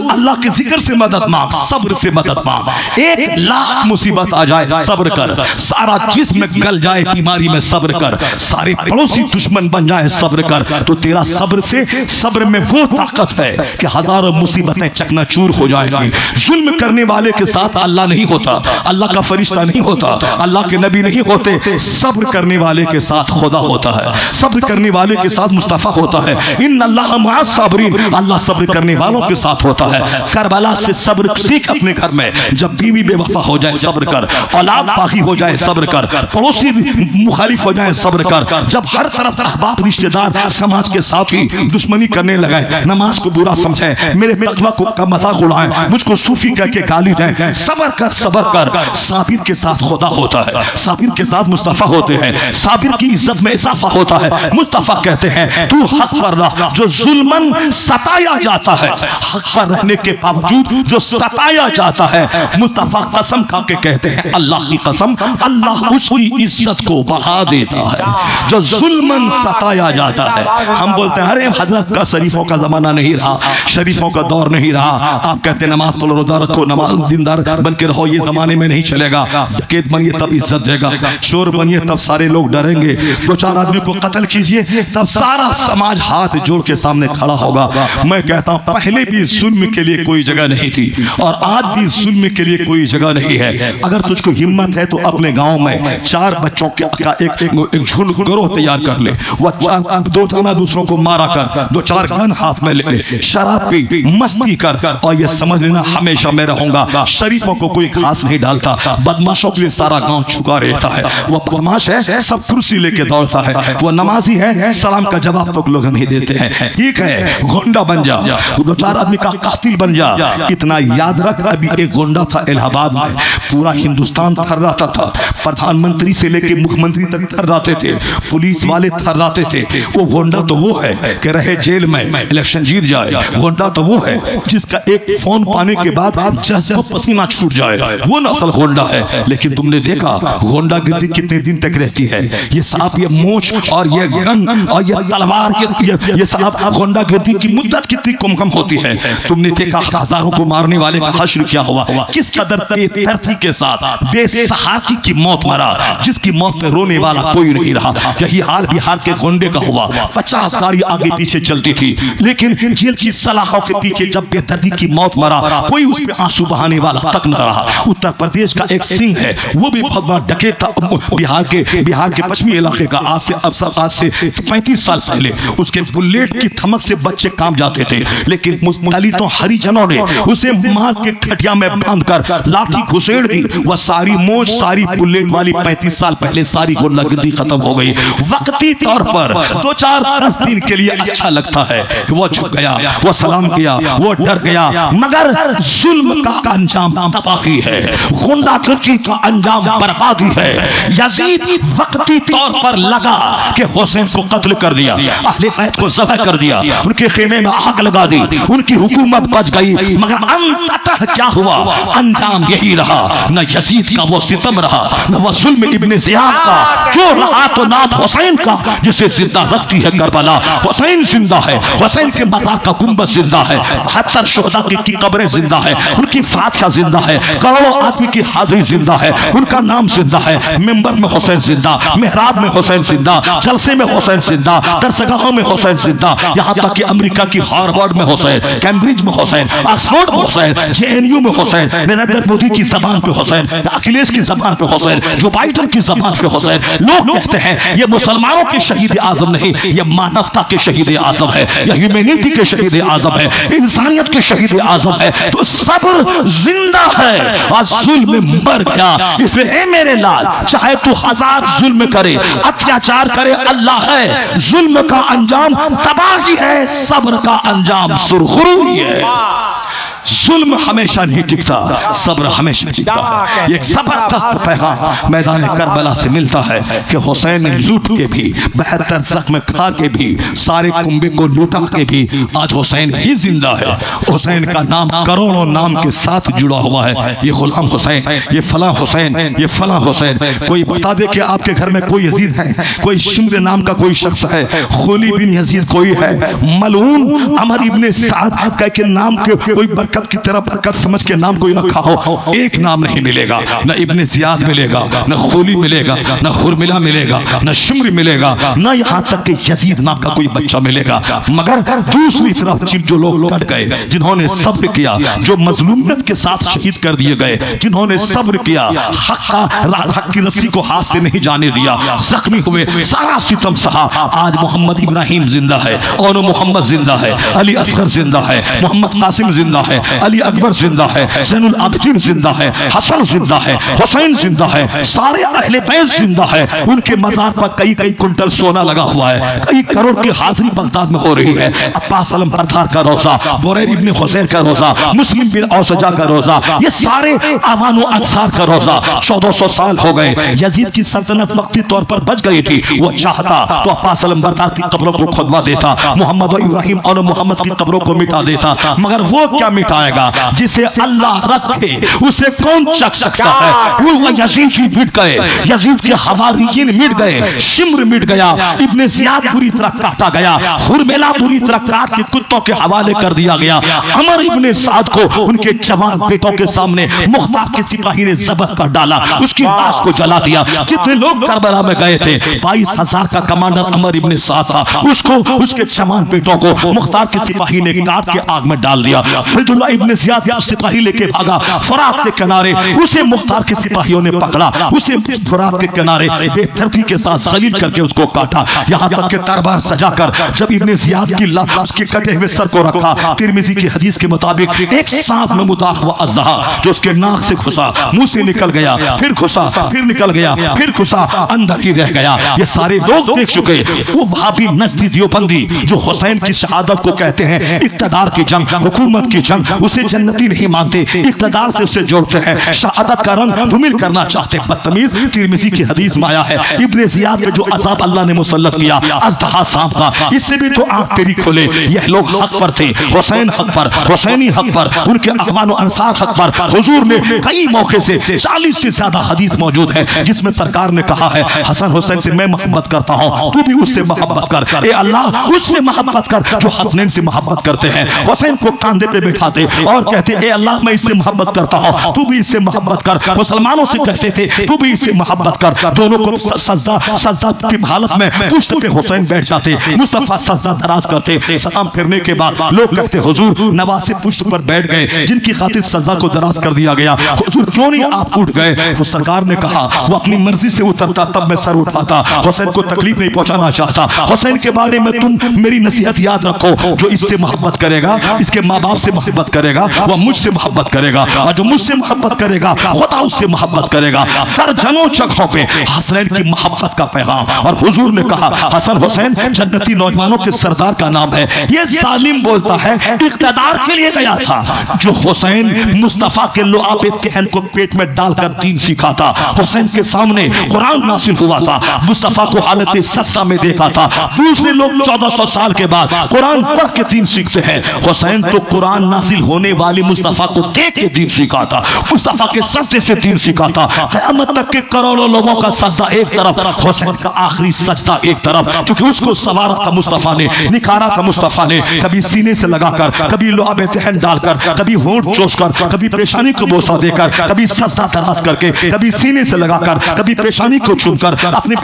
अल्लाह के जिक्र से मदद मांग, सब्र से मदद मांग। 1,00,000 मुसीबत आ जाए सब्र कर, सारा जिस्म गल जाए बीमारी में सब्र कर, सारे पड़ोसी दुश्मन बन जाए सब्र कर, तो तेरा सब्र से, सब्र में वो ताकत है कि हजारों मुसीबतें चकनाचूर हो जाएंगी। जुल्म करने वाले के साथ अल्लाह नहीं होता, अल्लाह का फरिश्ता नहीं होता, अल्लाह के नबी नहीं होते। सब्र करने वाले के साथ खुदा होता है, सब्र करने वाले के साथ मुस्तफा होता है। इन्नल्लाह मअस साबिरीन, अल्लाह सब्र करने वालों के साथ होता है। करबला से सब्र सीख अपने घर में, जब बीवी बेवफा हो जाए सब्र कर, औलाद बागी हो जाए सब्र कर, पड़ोसी मुखालिफ हो जाए सब्र कर, जब हर तरफ अहबाब रिश्तेदार समाज के साथ ही दुश्मनी करने लगे, नमाज को बुरा समझे, मेरे तकवा का मजाक उड़ाए, मुझको सूफी कह के गाली दें, सब्र कर, सब्र कर। साबिर के साथ खुदा होता है, साबिर के साथ मुस्तफा होते हैं, साबिर की इज्जत में इजाफा होता है। मुस्तफा कहते हैं तू हक पर रह, जो जुल्मन सताया जाता है, हक पर रहने के बावजूद जो सताया जाता है, मुस्तफा कसम खा के कहते हैं अल्लाह की कसम, अल्लाह उसकी इज्जत को बढ़ा देता है जो जुल्मन सताया जाता है। हम बोलते हैं अरे हजरत का शरीफों का जमाना नहीं रहा, शरीफों का दौर नहीं रहा। आप कहते हैं नमाज पढ़ो, रोजा रखो, नमाज दीनदार बन के रहो, ये जमाने में नहीं चलेगा। डकैत बनिए तब इज्जत देगा, चोर बनिए तब सारे लोग डरेंगे, 2-4 आदमी को कत्ल कीजिए तब सारा समाज हाथ जोड़ के सामने खड़ा होगा। मैं कहता हूं पहले भी जुल्म के लिए कोई जगह नहीं थी और आज भी जुल्म के लिए कोई जगह नहीं है। अगर तुझको हिम्मत है तो अपने गांव में 4 बच्चों का एक झुंड ग्रोह तैयार कर ले, वह 2 जना दूसरों को मारा कर, 2-4 गन हाथ में ले, शराब पी, मस्ती कर, और ये समझ लेना हमेशा मैं रहूंगा। शरीफों को कोई घास नहीं डालता, बदमाशों के लिए सारा गांव झुका रहता है। वह बदमाश है, सब कुर्सी लेके दौड़ता है, वह नमाजी है, सलाम का जवाब तो लोग नहीं देते हैं। ठीक है, गोंडा बन जा, 2-4 आदमी का कातिल बन जा। इतना याद रख, अभी एक गोंडा था इलाहाबाद में, पूरा हिंदुस्तान थर्राता था, प्रधानमंत्री से लेके मुख्यमंत्री तक थर्राते थे, पुलिस वाले थर्राते थे। वो गोंडा तो वो है कि रहे जेल में इलेक्शन जीत जाए, गोंडा तो वो है जिसका एक फोन पाने के बाद जज्बा पसीना छूट जाए, वो नस्ल गोंडा है। लेकिन तुमने देखा गोंडा गिरदी कितने दिन तक रहती है? ये सांप, ये मोच और ये गन और ये तलवार, ये सांप गोंडा गिरदी की मुद्दत कितनी कम होती है। तुमने देखा हजारों को मारने वाले का हश्र क्या हुआ, किस कदर बेदर्दी के साथ बेसहाकी की मौत मरा, जिसकी मौत पे रोने वाला कोई नहीं रहा। यही हाल बिहार के गोंडे का हुआ, 50 गाड़ी आगे पीछे चलती थी, लेकिन जेल की सलाखों के पीछे जब बेदर्दी की मौत मरा, कोई उस पे आंसू बहाने वाला तक न रहा। उत्तर प्रदेश का एक सिंह है, वो भी बहुत बड़ा डकैत था, बिहार के पश्चिमी इलाके का। आज से 35 साल पहले उसके बुलेट की धमक से बच्चे काम जाते थे, लेकिन दलितों हरिजनों ने उसे मार के खटिया में बांधकर लाठी घुसेड़ दी। वह सारी मोच, सारी बुलेट वाली 35 साल पहले सारी गुंडागर्दी खत्म हो गई। वक्ती तौर पर 2-4-10 दिन के लिए अच्छा लगता है कि वो झुक गया, वो सलाम किया, वो डर गया, मगर जुल्म का अंजाम तबाही है, गुंडागर्दी का अंजाम बर्बादी है। यजीद वक्ती तौर पर लगा कि हुसैन को कत्ल कर दिया, अहले बैत को ज़ब्ह कर दिया, उनके खेमे में आग लगा दी, उनकी हुकूमत बच गई। मगर अंततः क्या हुआ? अंजाम यही रहा, न यजीद का वो सितम रहा, न वो जुल्म इब्ने ज़ियाद का, जो रहा तो नात हुसैन का, जिसे जिंदा रखती है करबला। हुसैन जिंदा है, हुसैन के मज़ार का गुंबद जिंदा है, 72 शोहदा की कब्रें जिंदा है, उनकी फातिहा जिंदा है, करोड़ों आदमी की हाजिरी जिंदा है, उनका नाम जिंदा है। मिंबर में हुसैन जिंदा, मेहराब में हुसैन जिंदा, जलसे में हुसैन जिंदा, दरसगाहों में हुसैन जिंदा, यहाँ तक कि अमेरिका की हार्वर्ड में हुसैन, कैम्ब्रिज में हुसैन, ऑक्सफोर्ड में हुसैन, जेएनयू में हुसैन, नरेंद्र मोदी की जबान पे हुसैन, अखिलेश की जबान पे हुसैन, जो बाइडन की जबान पे हुसैन। लोग कहते हैं ये मुसलमानों के शहीद आजम नहीं, ये मानवता के शहीद आजम है, ये ह्यूमैनिटी के शहीद आजम है, इंसानियत के शहीद आजम है। तो सब्र जिंदा है और जुल्म मर गया। इसमें है मेरे लाल, चाहे तू 1000 जुल्म करे, अत्याचार करे, अल्लाह है। जुल्म का अंजाम तबाही है, सब्र का अंजाम सुरखुरी है। जुल्म हमेशा नहीं टिकता, सब्र हमेशा टिकता है। एक जबरदस्त पैगाम मैदान करबला से मिलता है कि हुसैन ने लूट के भी, 72 जख्म खा के भी, सारे कुंबे को लूटा के भी आज हुसैन ही जिंदा है। हुसैन का नाम करोड़ों नाम के साथ जुड़ा हुआ है। ये गुलाम हुसैन, ये फला हुसैन, ये फला हुसैन। कोई बता दे कि आपके घर में कोई यजीद है, कोई शिम्र नाम का कोई शख्स है, खुली बिन यजीद कोई है, मलऊन अमर इब्ने साद के नाम के कोई बरकत की तरह बरकत समझ के नाम कोई रखा हो, एक नाम नहीं मिलेगा। न इब्ने जियाद मिलेगा, न खुली मिलेगा, न हुरमिला मिलेगा, न शिम्र मिलेगा, न यहाँ तक कि यजीद नाम का कोई बच्चा मिलेगा। मगर दूसरी तरफ जो लोग लड़ गए, जिन्होंने सब्र किया, जो मजलूमियत के साथ शहीद कर दिए गए, जिन्होंने सब्र किया, हक की रस्सी को हाथ से नहीं जाने दिया, जख्मी हुए, सारा सितम सहा। आज मोहम्मद इब्राहिम जिंदा है, और मोहम्मद जिंदा है, अली असगर जिंदा है, मोहम्मद कासिम जिंदा है, अली अकबर जिंदा है, ज़ैनुल आबिदीन जिंदा है, हसन जिंदा है, हुसैन जिंदा है, सारे अहले बैत जिंदा है। उनके मज़ार पर कई कुंटल सोना लगा हुआ है, कई करोड़ की हाजिरी बगदाद में हो रही है। अब्बास अलम बरदार का रोजा, बुरैर इब्ने हुसैन का रोजा, मुस्लिम बिन औसजा का रोजा, ये सारे अवानो अंसार का रोजा। 1400 साल हो गए, यजीद की सल्तनत वक्ती तौर पर बच गई थी। वो चाहता तो अब्बास अलम बरदार की कब्रों को खुदवा देता, मोहम्मद और इब्राहिम और मोहम्मद की कब्रों को मिटा देता, मगर वो क्या मिटाएगा? जिसे अल्लाह रखे उसे कौन चख सकता है? वो यजीद ही मिट गए, यजीद के हवारियीन मिट गए, शिम्र मिट गया, इब्ने जियाद बुरी तरह काटा गया, हुरमिला बुरी तरह काट के कुत्तों के हवाले कर दिया गया। अमर इब्ने साद को उनके जवान बेटों के सामने मुख्तार के सिपाही ने ज़ब्ह कर डाला, उसकी लाश को जला दिया। जितने लोग करबला में गए थे, 22,000 का कमांडर अमर इब्ने साद था, उसको उसके जवान बेटों को मुख्तार के सिपाही ने काट के आग में डाल दिया। अब्दुल्ला इब्न जियाद सिपाही लेके भागा फरात के किनारे, उसे मुख्तार के सिपाहियों ने पकड़ा, उसे फरात के किनारे बेदर्दी के साथ जलील करके उसको काटा, यहाँ तक के तरबार सजाकर जब इब्न जियाद की लाश उसके कटे हुए सर को रखा, तिरमिजी की हदीस के मुताबिक एक सांप नमूदार हुआ अजदहा जो उसके नाक से घुसा, मुंह से निकल गया, फिर घुसा, फिर निकल गया, फिर घुसा, अंदर ही रह गया। ये सारे लोग देख चुके। वो वहाबी नजदी दियोबंदी जो हुसैन की शहादत को कहते हैं इक्तदार की जंग, हुकूमत की जंग, उसे जन्नती नहीं मानते, इक्तदार से उसे जोड़ते हैं, शहादत का रंग धूमिल करना चाहते। बदतमीज, तिरमिजी की हदीस में आया है इब्ने जियाद पे जो अजाब अल्लाह ने मुसल्लत किया अजदहा सांप का, इससे भी तो आंख तेरी खोले। यह लोग हक पर थे, हुसैन हक पर, हुसैनी हक पर, उनके अहवान व अंसार हक पर। हुजूर ने कई मौके से 40 से ज्यादा हदीस मौजूद है जिसमें सरकार ने कहा है हसन हुसैन से मैं मोहब्बत करता हूं, तू भी उससे मोहब्बत कर। ए अल्लाह, उससे मोहब्बत कर जो हसनैन से मोहब्बत करते हैं। हुसैन को कांधे पे बिठाते और कहते ए अल्लाह मैं इससे मोहब्बत करता हूं, तू भी इससे मोहब्बत कर। मुसलमानों से कहते थे तू भी इससे मोहब्बत कर। दोनों को सजदा की हालत में पुश्त पे हुसैन बैठ जाते, मुस्तफा सजदा दराज करते। सलाम फिरने के बाद लोग कहते हुजूर नवासे पुश्त पर बैठ गए जिनकी खातिर सजदा को दराज कर दिया गया, हुजूर क्यों नहीं आप उठ गए? तो सरकार ने कहा वो अपनी मर्जी से उतरता तब मैं सर उठाता, हुसैन को तकलीफ नहीं पहुंचाना चाहता। हुसैन के बारे में तुम मेरी नसीहत याद रखो, जो इससे मोहब्बत करेगा, इसके माँ बाप से मोहब्बत करेगा, वह मुझसे मोहब्बत करेगा, और जो मुझसे मोहब्बत करेगा खुदा उससे मोहब्बत करेगा। दर्जनों जगहों पे हसनैन की मोहब्बत का पैगाम। और हुजूर ने कहा हसन हुसैन जन्नती नौजवानों के सरदार का नाम है। ये जालिम बोलता है इख्तियार के लिए गया था। जो हुसैन मुस्तफा के लुआब कहन को पेट में डालकर दीन सीखा था, हुसैन के सामने कुरान नासिल हुआ था, मुस्तफा को हालत सस्ता में देखा था। दूसरे लोग 1400 साल के बाद कुरान पढ़ के दीन सीखते हैं, हुसैन तो कुरान नासिल होने वाली मुस्तफा को देख के दीन सीखा था, मुस्तफा के सजदे से दीन सीखा था। क़यामत तक के करोड़ों लोगों का सजदा एक तरफ, हुसैन का आखिरी सजदा एक तरफ, क्योंकि उसको सवारा था मुस्तफा ने, निखारा था मुस्तफा ने, कभी सीने से लगाकर, कभी लुआब तहन डालकर, कभी होंठ चोसकर, कभी पेशानी को बोसा देकर, कभी सजदा दराज करके, कभी सीने से लगाकर, कभी पेशानी को चूमकर अपने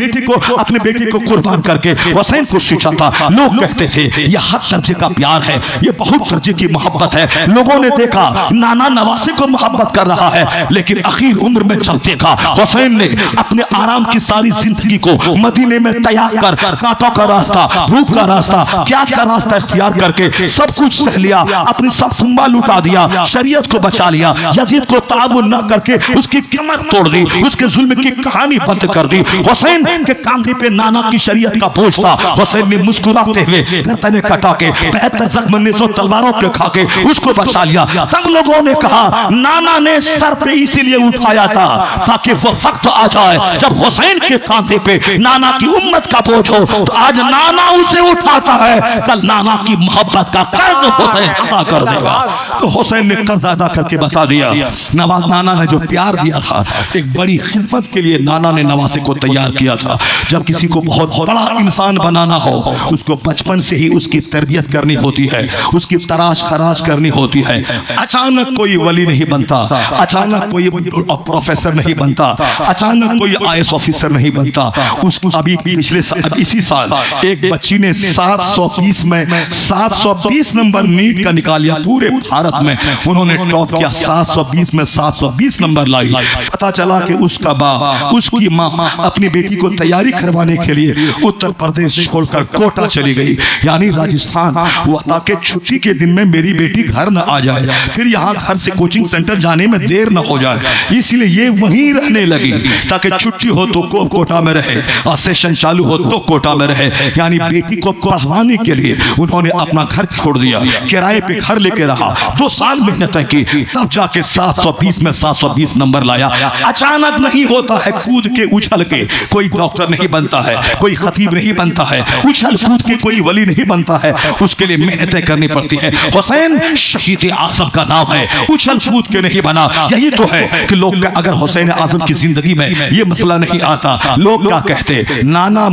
बेटे को कुर्बान करके हुसैन को सींचा था। लोग कहते थे यह हद दर्जे का प्यार है, यह बहुत दर्जे की मोहब्बत है। लोगों ने देखा नाना नवासे को मोहब्बत कर रहा है, लेकिन आखिर उम्र में जब देखा हुसैन ने अपने आराम की सारी जिंदगी को मदीने में तैयार कर कांटों का रास्ता, भूख का रास्ता, प्यास का रास्ता इख्तियार करके सब कुछ सह लिया, अपनी सब सुंबा लुटा दिया, शरीयत को बचा लिया, यजीद को ताबुन न करके उसकी कमर तोड़ दी, उसके जुल्म की कहानी बंद कर दी। हुसैन के कांधे पे नाना की शरीयत का बोझ था। हुसैन ने मुस्कुराते हुए गर्दनें कटा के 75 जख्म 900 तलवारों के खा के उसको बचा लिया। तब लोगों ने कहा नाना ने सर पे इसीलिए उठाया था ताकि वो वक्त आ जाए जब हुसैन के कांधे पे नाना की उम्मत का बोझ हो। तो आज नाना उसे उठाता है, कल नाना की मोहब्बत का कर्ज हुसैन अदा कर देगा। तो हुसैन ने कर्ज अदा करके बता दिया। नवाज नाना ने जो प्यार दिया था, एक बड़ी खिदमत के लिए नाना ने नवासे को तैयार किया था। जब किसी को बहुत बड़ा इंसान बनाना हो, उसको बचपन से ही उसकी तरबियत करनी होती है, उसकी तराश खराश करनी होती है। अचानक कोई वली नहीं बनता, अचानक कोई प्रोफेसर नहीं बनता, अचानक कोई IAS ऑफिसर नहीं बनता। उसको अभी इसी साल एक बच्ची ने 720 नंबर नीट का निकालिया। पूरे भारत में उन्होंने टॉप किया, 720 में 720 नंबर लाई। पता चला कि उसका बाप, उसकी माँ अपनी बेटी को तैयारी करवाने के लिए उत्तर प्रदेश छोड़कर कोटा चली गई, यानी राजस्थान। वो ताकि छुट्टी के दिन में मेरी बेटी घर न आ जाए, फिर यहाँ घर से कोचिंग सेंटर जाने में देर न हो जाए, इसलिए ये वहीं रहने लगी ताकि छुट्टी हो तो कोटा में रहे और सेशन चालू हो तो कोटा में रहे। यानी बेटी को पढ़वाने के लिए उन्होंने अपना घर छोड़ दिया, किराए पे घर लेके रहा। 2 साल मेहनत की, तब जाके 720 में 720 नंबर लाया। अचानक नहीं होता है, कूद के उछल के कोई डॉक्टर नहीं बनता है, कोई खतीब नहीं बनता है, उछल कूद के कोई वली नहीं बनता है, उसके लिए मेहनतें करनी पड़ती है। हुसैन शहीद आज़म का नाम है, उछल कूद के नहीं बना। यही तो है कि लोग अगर हुसैन आज़म की जिंदगी में ये मसला नहीं आता, लोग क्या कहते, नाना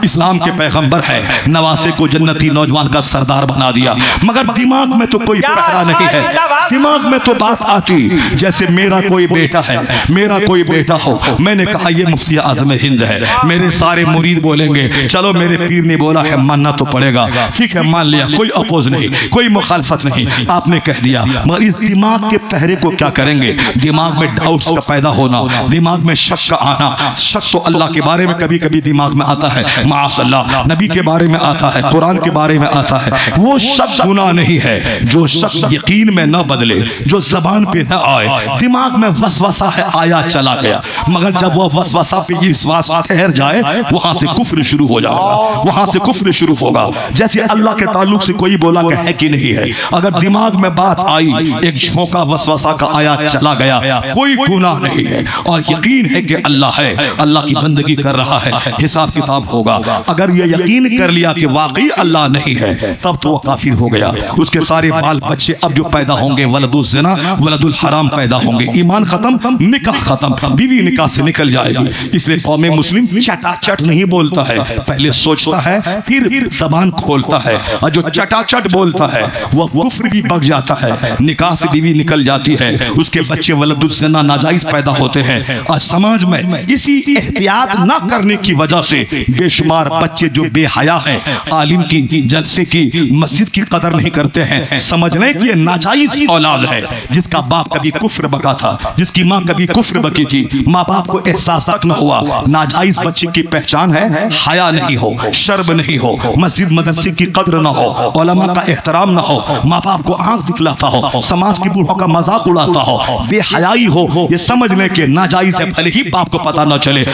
इस्लाम के पैगंबर है, नवासे को जन्नती नौजवान का सरदार बना दिया। मगर दिमाग में तो कोई पहरा नहीं है, दिमाग में तो बात आती जैसे मेरा कोई बेटा है, मेरा कोई बेटा हो। मैंने कहा ये मुफ्ती आज़म हिंद है, मेरे सारे मुरीद बोलेंगे चलो मेरे पीर ने बोला है मानना तो पड़ेगा, ठीक है मान लिया, कोई अपोज नहीं, कोई मुखालफत नहीं। नहीं, आपने कह दिया। मगर इस दिमाग के पहरे को क्या करेंगे? दिमाग में डाउट का पैदा होना, दिमाग में शक का आना। शक तो अल्लाह के बारे में कभी कभी दिमाग में आता है, माशअल्लाह, नबी के बारे में आता है, कुरान के बारे में आता है। वो शक गुनाह नहीं है। जो शक यकीन में न बदले, जो जबान पे न आए, दिमाग में वसवसा है, आया चला गया। मगर जब वो वसवसा पे विश्वास ठहर जाए, वहां से कुफ्र शुरू हो जाएगा, वहां से कुफ्र शुरू होगा। जैसे अल्लाह के ताल्लुक से कोई बोला कि है कि नहीं है, अगर दिमाग में बात आई, एक झोंका वसवसा का आया चला गया, कोई गुनाह नहीं है और यकीन है कि अल्लाह है, अल्लाह की बंदगी कर रहा है, हिसाब किताब होगा। अगर ये यकीन कर लिया कि वाकई अल्लाह नहीं है, तब तो वो काफिर हो गया। उसके सारे बाल बच्चे अब जो पैदा होंगे वलदुल ज़िना वलदुल हराम पैदा होंगे। ईमान खत्म, निकाह खत्म, बीवी निकाह से निकल जाएगी। इसलिए कौमे मुस्लिम चटाचट नहीं बोलता है, पहले सोचता है फिर जबान खोलता है, और जो चटाचट बोलता है वह कुफ्र भी बग जाता है। निकाह से बीवी निकल जाती है, उसके बच्चे वलदुल ज़िना नाजायज पैदा होते हैं। और समाज में इसी एहतियात न करने की वजह से बेशुमार बच्चे जो बेहया हैं, आलिम की, जलसे की, मस्जिद की कदर नहीं करते हैं, समझ लें कि ये नाजायज औलाद है, जिसका बाप कभी कुफ्र बका था, जिसकी माँ कभी कुफ्र बकी थी, माँ बाप को एहसास तक न हुआ। नाजायज बच्चे की पहचान है हया नहीं हो, शर्म नहीं हो, मस्जिद मदरसे की कदर न हो, उलमा का एहतराम न हो, माँ बाप को आंख दिखलाता हो, समाज की बूढ़ों का मजाक उड़ाता हो, बेहयाई हो। ये समझ लें कि नाजायज है, भले ही बाप को पता न चले।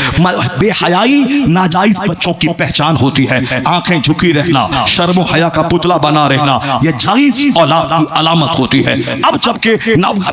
बेहयाई नाजायज बच्चों की पहचान होती है। आंखें झुकी रहना, शर्म हया का पुतला बना रहना, यह जायज औलाद की अलामत होती है। अब जबकि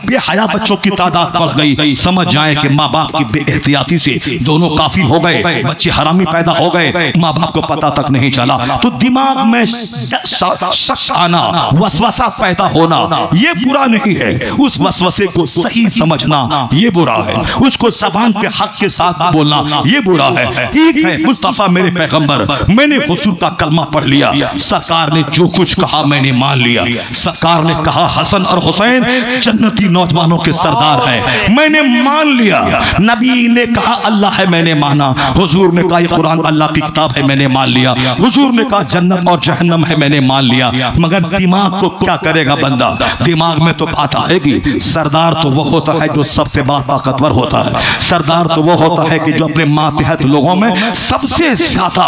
बेहया बच्चों की तादाद बढ़ गई, समझ जाए कि माँ बाप की बेएहतियाती से दोनों काफिर हो गए, बच्चे हरामी पैदा हो गए, माँ बाप को पता तक नहीं चला। तो दिमाग में शक आना, वसवसा पैदा होना, ये बुरा नहीं है। उस वसवसे को सही समझना ये बुरा है, उसको ज़बान पे हक के साथ बोलना ये बुरा है। ठीक है, मुस्तफा मेरे पैगंबर, मैंने हुजूर का कलमा पढ़ लिया, सरकार ने जो कुछ कहा मैंने मान लिया। सरकार ने कहा हसन और हुसैन जन्नती नौजवानों के सरदार हैं, मैंने मान लिया। नबी ने कहा अल्लाह है, मैंने माना। हुजूर ने कहा ये कुरान अल्लाह की किताब है, मैंने मान लिया। हुजूर ने कहा जन्नत और जहन्नम है, मैंने मान लिया। मगर दिमाग को क्या करेगा बंदा? दिमाग में तो बात आएगी। सरदार तो वो होता है जो सबसे बड़ा ताकतवर होता है। सरदार तो वो होता है कि जो अपने मातहत लोगों में सबसे ज्यादा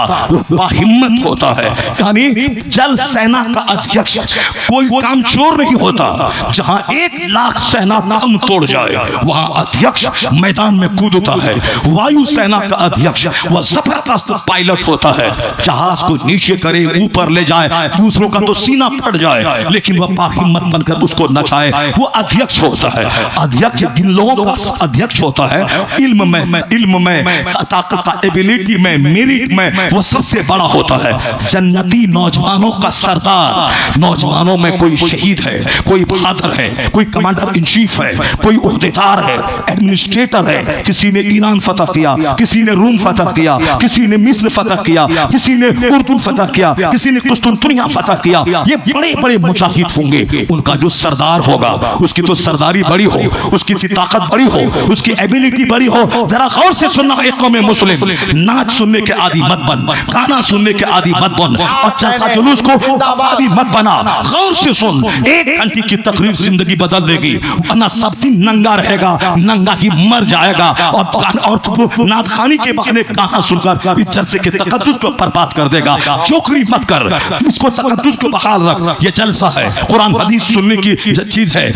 बाहिम्मत होता है। यानी जल सेना का अध्यक्ष कोई काम चोर नहीं होता। जहां 1,00,000 सेना दम तोड़ जाए, वहां अध्यक्ष मैदान में कूदता है। वायु सेना का अध्यक्ष वह जबरदस्त पायलट होता है, जहाज को नीचे करे, ऊपर ले जाए, दूसरों का तो सीना फट जाए, लेकिन वह बाहिम्मत बनकर उसको नचाए, वो अध्यक्ष होता है। अध्यक्ष जिन लोगों का अध्यक्ष होता है, इल्म में ताकत का, एबिलिटी में, मेरिट में वो सबसे बड़ा होता है। जन्नती नौजवानों का सरदार, नौजवानों में कोई शहीद है, कोई बहादुर है, कोई कमांडर इन चीफ है, कोई उहदेदार है, एडमिनिस्ट्रेटर है। किसी ने ईरान फतह किया, किसी ने रूम फतह किया, किसी ने मिस्र फतह किया, किसी ने उर्दू फतह किया, किसी ने कुस्तुनतुनिया फतह किया। ये बड़े बड़े मुजाहिद होंगे। उनका जो सरदार होगा उसकी तो सरदारी बड़ी हो, उसकी ताकत बड़ी हो, उसकी एबिलिटी बड़ी हो। जरा गौर से सुनना एक कौम मुस्लिम, नाच सुनने के आदि मत बन, गाना सुनने के आदि मत बन, और जलसा जुलूस को आदि मत बना। गौर से सुन, 1 घंटे की तकरीर जिंदगी बदल देगी, वरना सब दिन नंगा रहेगा, नंगा ही मर जाएगा। और नात खानी के बहाने गाना सुनकर इस जलसे के तकद्दुस को बर्बाद कर देगा। चोकरी मत कर, इसको तकद्दुस को बहाल रख। ये जलसा है, कुरान हदीस सुनने की चीज है,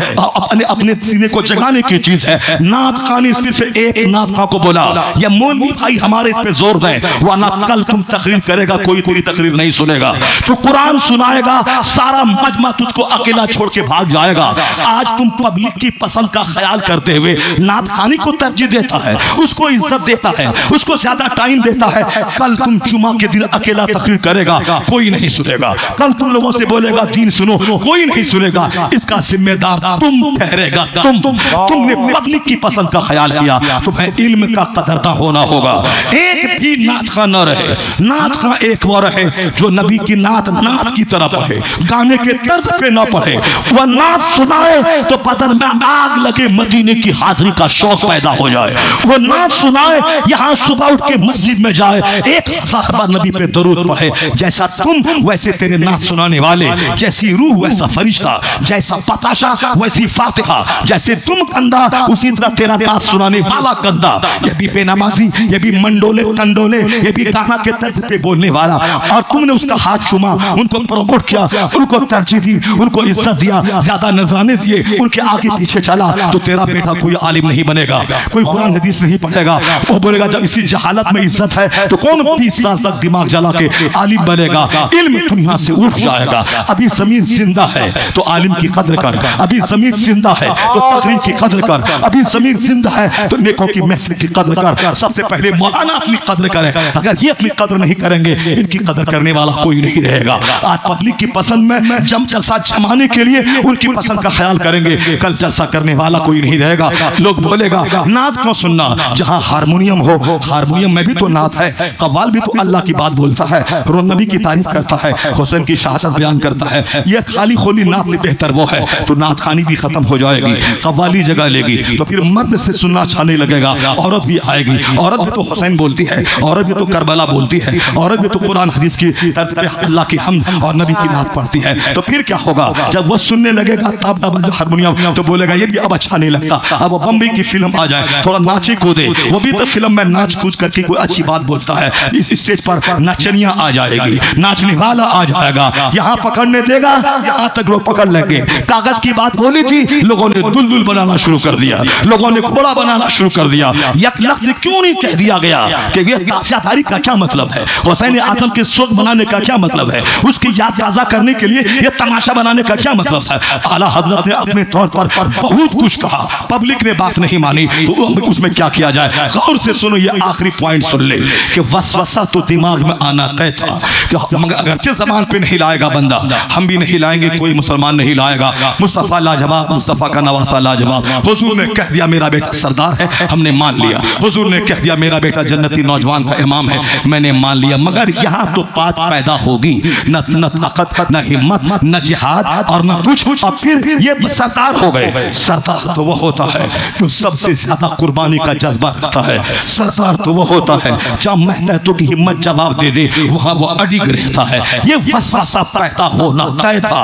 अपने सीने को जगाने की चीज है। नात खानी सिर्फ एक नात खा को बोला, या मौलवी भाई हमारे इस पे जोर दें, वरना कल तुम तकरीर करेगा, कोई तेरी तकरीर नहीं सुनेगा। तो कुरान सुनाएगा, सारा मजमा तुझको अकेला छोड़ के भाग जाएगा। आज तुम पब्लिक की पसंद का ख्याल करते हुए नात खानी को तरजीह देता है, उसको इज्जत देता है, उसको ज्यादा टाइम देता है। कल तुम जुमा के दिन अकेला तकरीर करेगा, कोई नहीं सुनेगा। कल तुम लोगों से बोलेगा दीन सुनो, कोई नहीं सुनेगा। इसका जिम्मेदार तुम ठहरेगा। तुमने पब्लिक की पसंद का ख्याल किया, तुम्हें इल्म का कदरदान होना होगा। एक भी नात खा न रहे, नात खा एक वो रहे जो नबी की नात की तरह पढ़े, गाने के तर्ज पे न पढ़े। वह नात सुनाए तो बदन में आग लगे, मदीने की हाजिरी का शौक पैदा हो जाए। वो नात सुनाए, यहाँ सुबह उठ के मस्जिद में जाए, 1000 बार नबी पे दरूद पढ़े। जैसा तुम वैसे तेरे नात सुनाने वाले, जैसी रूह वैसे वैसा फरिश्ता, जैसा बताशा वैसी फातिहा, जैसे तुम कंधा उसी तरह तेरा बात सुनाने वाला कंधा। ये भी बेनमाजी, ये भी मंडोले टंडोले, ये भी गाना के तर्ज पे बोलने वाला, और तुमने उसका हाथ चूमा, उनको प्रमोट किया, उनको तरजीह दी, उनको इज्जत दिया, ज्यादा नजराने दिए, उनके आगे पीछे चला, तो तेरा बेटा कोई आलिम नहीं बनेगा, कोई कुरान हदीस नहीं पढ़ेगा। वो बोलेगा जब इसी जहालत में इज्जत है तो कौन 20 साल तक दिमाग जला के आलिम बनेगा। इल्म दुनिया से उठ जाएगा। अभी जमीन जिंदा है तो आलिम की कद्र कर, अभी जमीन जिंदा है तो तकरीर की कद्र कर, अभी जमीन जिंदा है तो नेकों की महफिल की कद्र कर। सबसे पहले मौलाना अपनी कद्र करे। अगर ये अपनी कद्र नहीं करेंगे, इनकी कद्र करने वाला कोई नहीं रहेगा। आज पब्लिक की पसंद में जम जलसा जमाने के लिए उनकी पसंद का ख्याल करेंगे, कल जलसा करने वाला कोई नहीं रहेगा। लोग बोलेगा नात क्यों सुनना, जहां हारमोनियम हो, हारमोनियम में भी तो नात है, कव्वाल भी तो अल्लाह की बात बोलता है, नबी की तारीफ करता है, हुसैन की शहादत बयान करता है। यह खाली खोली नात में बेहतर वो है, तो नात खानी भी खत्म हो जाएगी, कव्वाली जगह लेगी, तो फिर मर्द से सुनना अच्छा नहीं लगेगा, औरत भी आएगी। औरत भी तो हुसैन बोलती है, औरत भी तो करबला बोलती है, औरत भी तो कुरान हदीस की तर्ज पे अल्लाह की हम्द और नबी की नात पढ़ती है। तो फिर क्या होगा, जब वो सुनने लगेगा तब हारमोनियम, तो बोलेगा ये भी अब अच्छा नहीं लगता। अब वो बम्बई की फिल्म आ जाए, थोड़ा नाचे कूदे, वो भी तो फिल्म में नाच कूद करके कोई अच्छी बात बोलता है, इस स्टेज पर नचनिया आ जाएगी, नाचने वाला आ जाएगा, यहाँ पकड़ने देगा, यहाँ तक लोग पकड़ लेंगे। कागज की बात बोली थी, लोगों ने दुलदुल बनाना शुरू कर दिया, लोगों ने घोड़ा बनाना शुरू कर दिया। एक लफ्ज क्यों नहीं कह दिया गया कि ये तासियादारी का क्या मतलब है, हुसैन आजम के शोक बनाने का क्या मतलब है, उसकी याद ताजा करने के लिए ये तमाशा बनाने का क्या मतलब है। आला हजरत ने अपने तौर पर बहुत कुछ कहा, पब्लिक ने बात नहीं मानी, तो उसमें क्या किया जाए। गौर से सुनो, ये आखिरी पॉइंट सुन ले कि वसवसा तो दिमाग में आना तय था कि मगर अगरचे जबान पे नहीं लाएगा बंदा, हम भी नहीं लाएंगे, कोई मुसलमान नहीं लाएगा। मुस्तफा लाजवाब, मुस्तफा का नवासा लाजवाब। हुजूर ने कह दिया मेरा बेटा सरदार है, हमने मान लिया। हुजूर ने कह दिया मेरा बेटा जन्नती नौजवान का इमाम है, मैंने मान लिया। मगर यहाँ तो बात पैदा होगी, न ताकत, न हिम्मत, न जिहाद और न कुछ, और फिर ये सरदार हो गए। सरदार तो वो होता है जो सबसे ज्यादा कुर्बानी का जज्बा रखता है। सरदार तो वो होता है जहाँ महतहतों की हिम्मत जवाब दे दे, वहां वो अडिग रहता है। ये वसवसा पैदा होना तय था।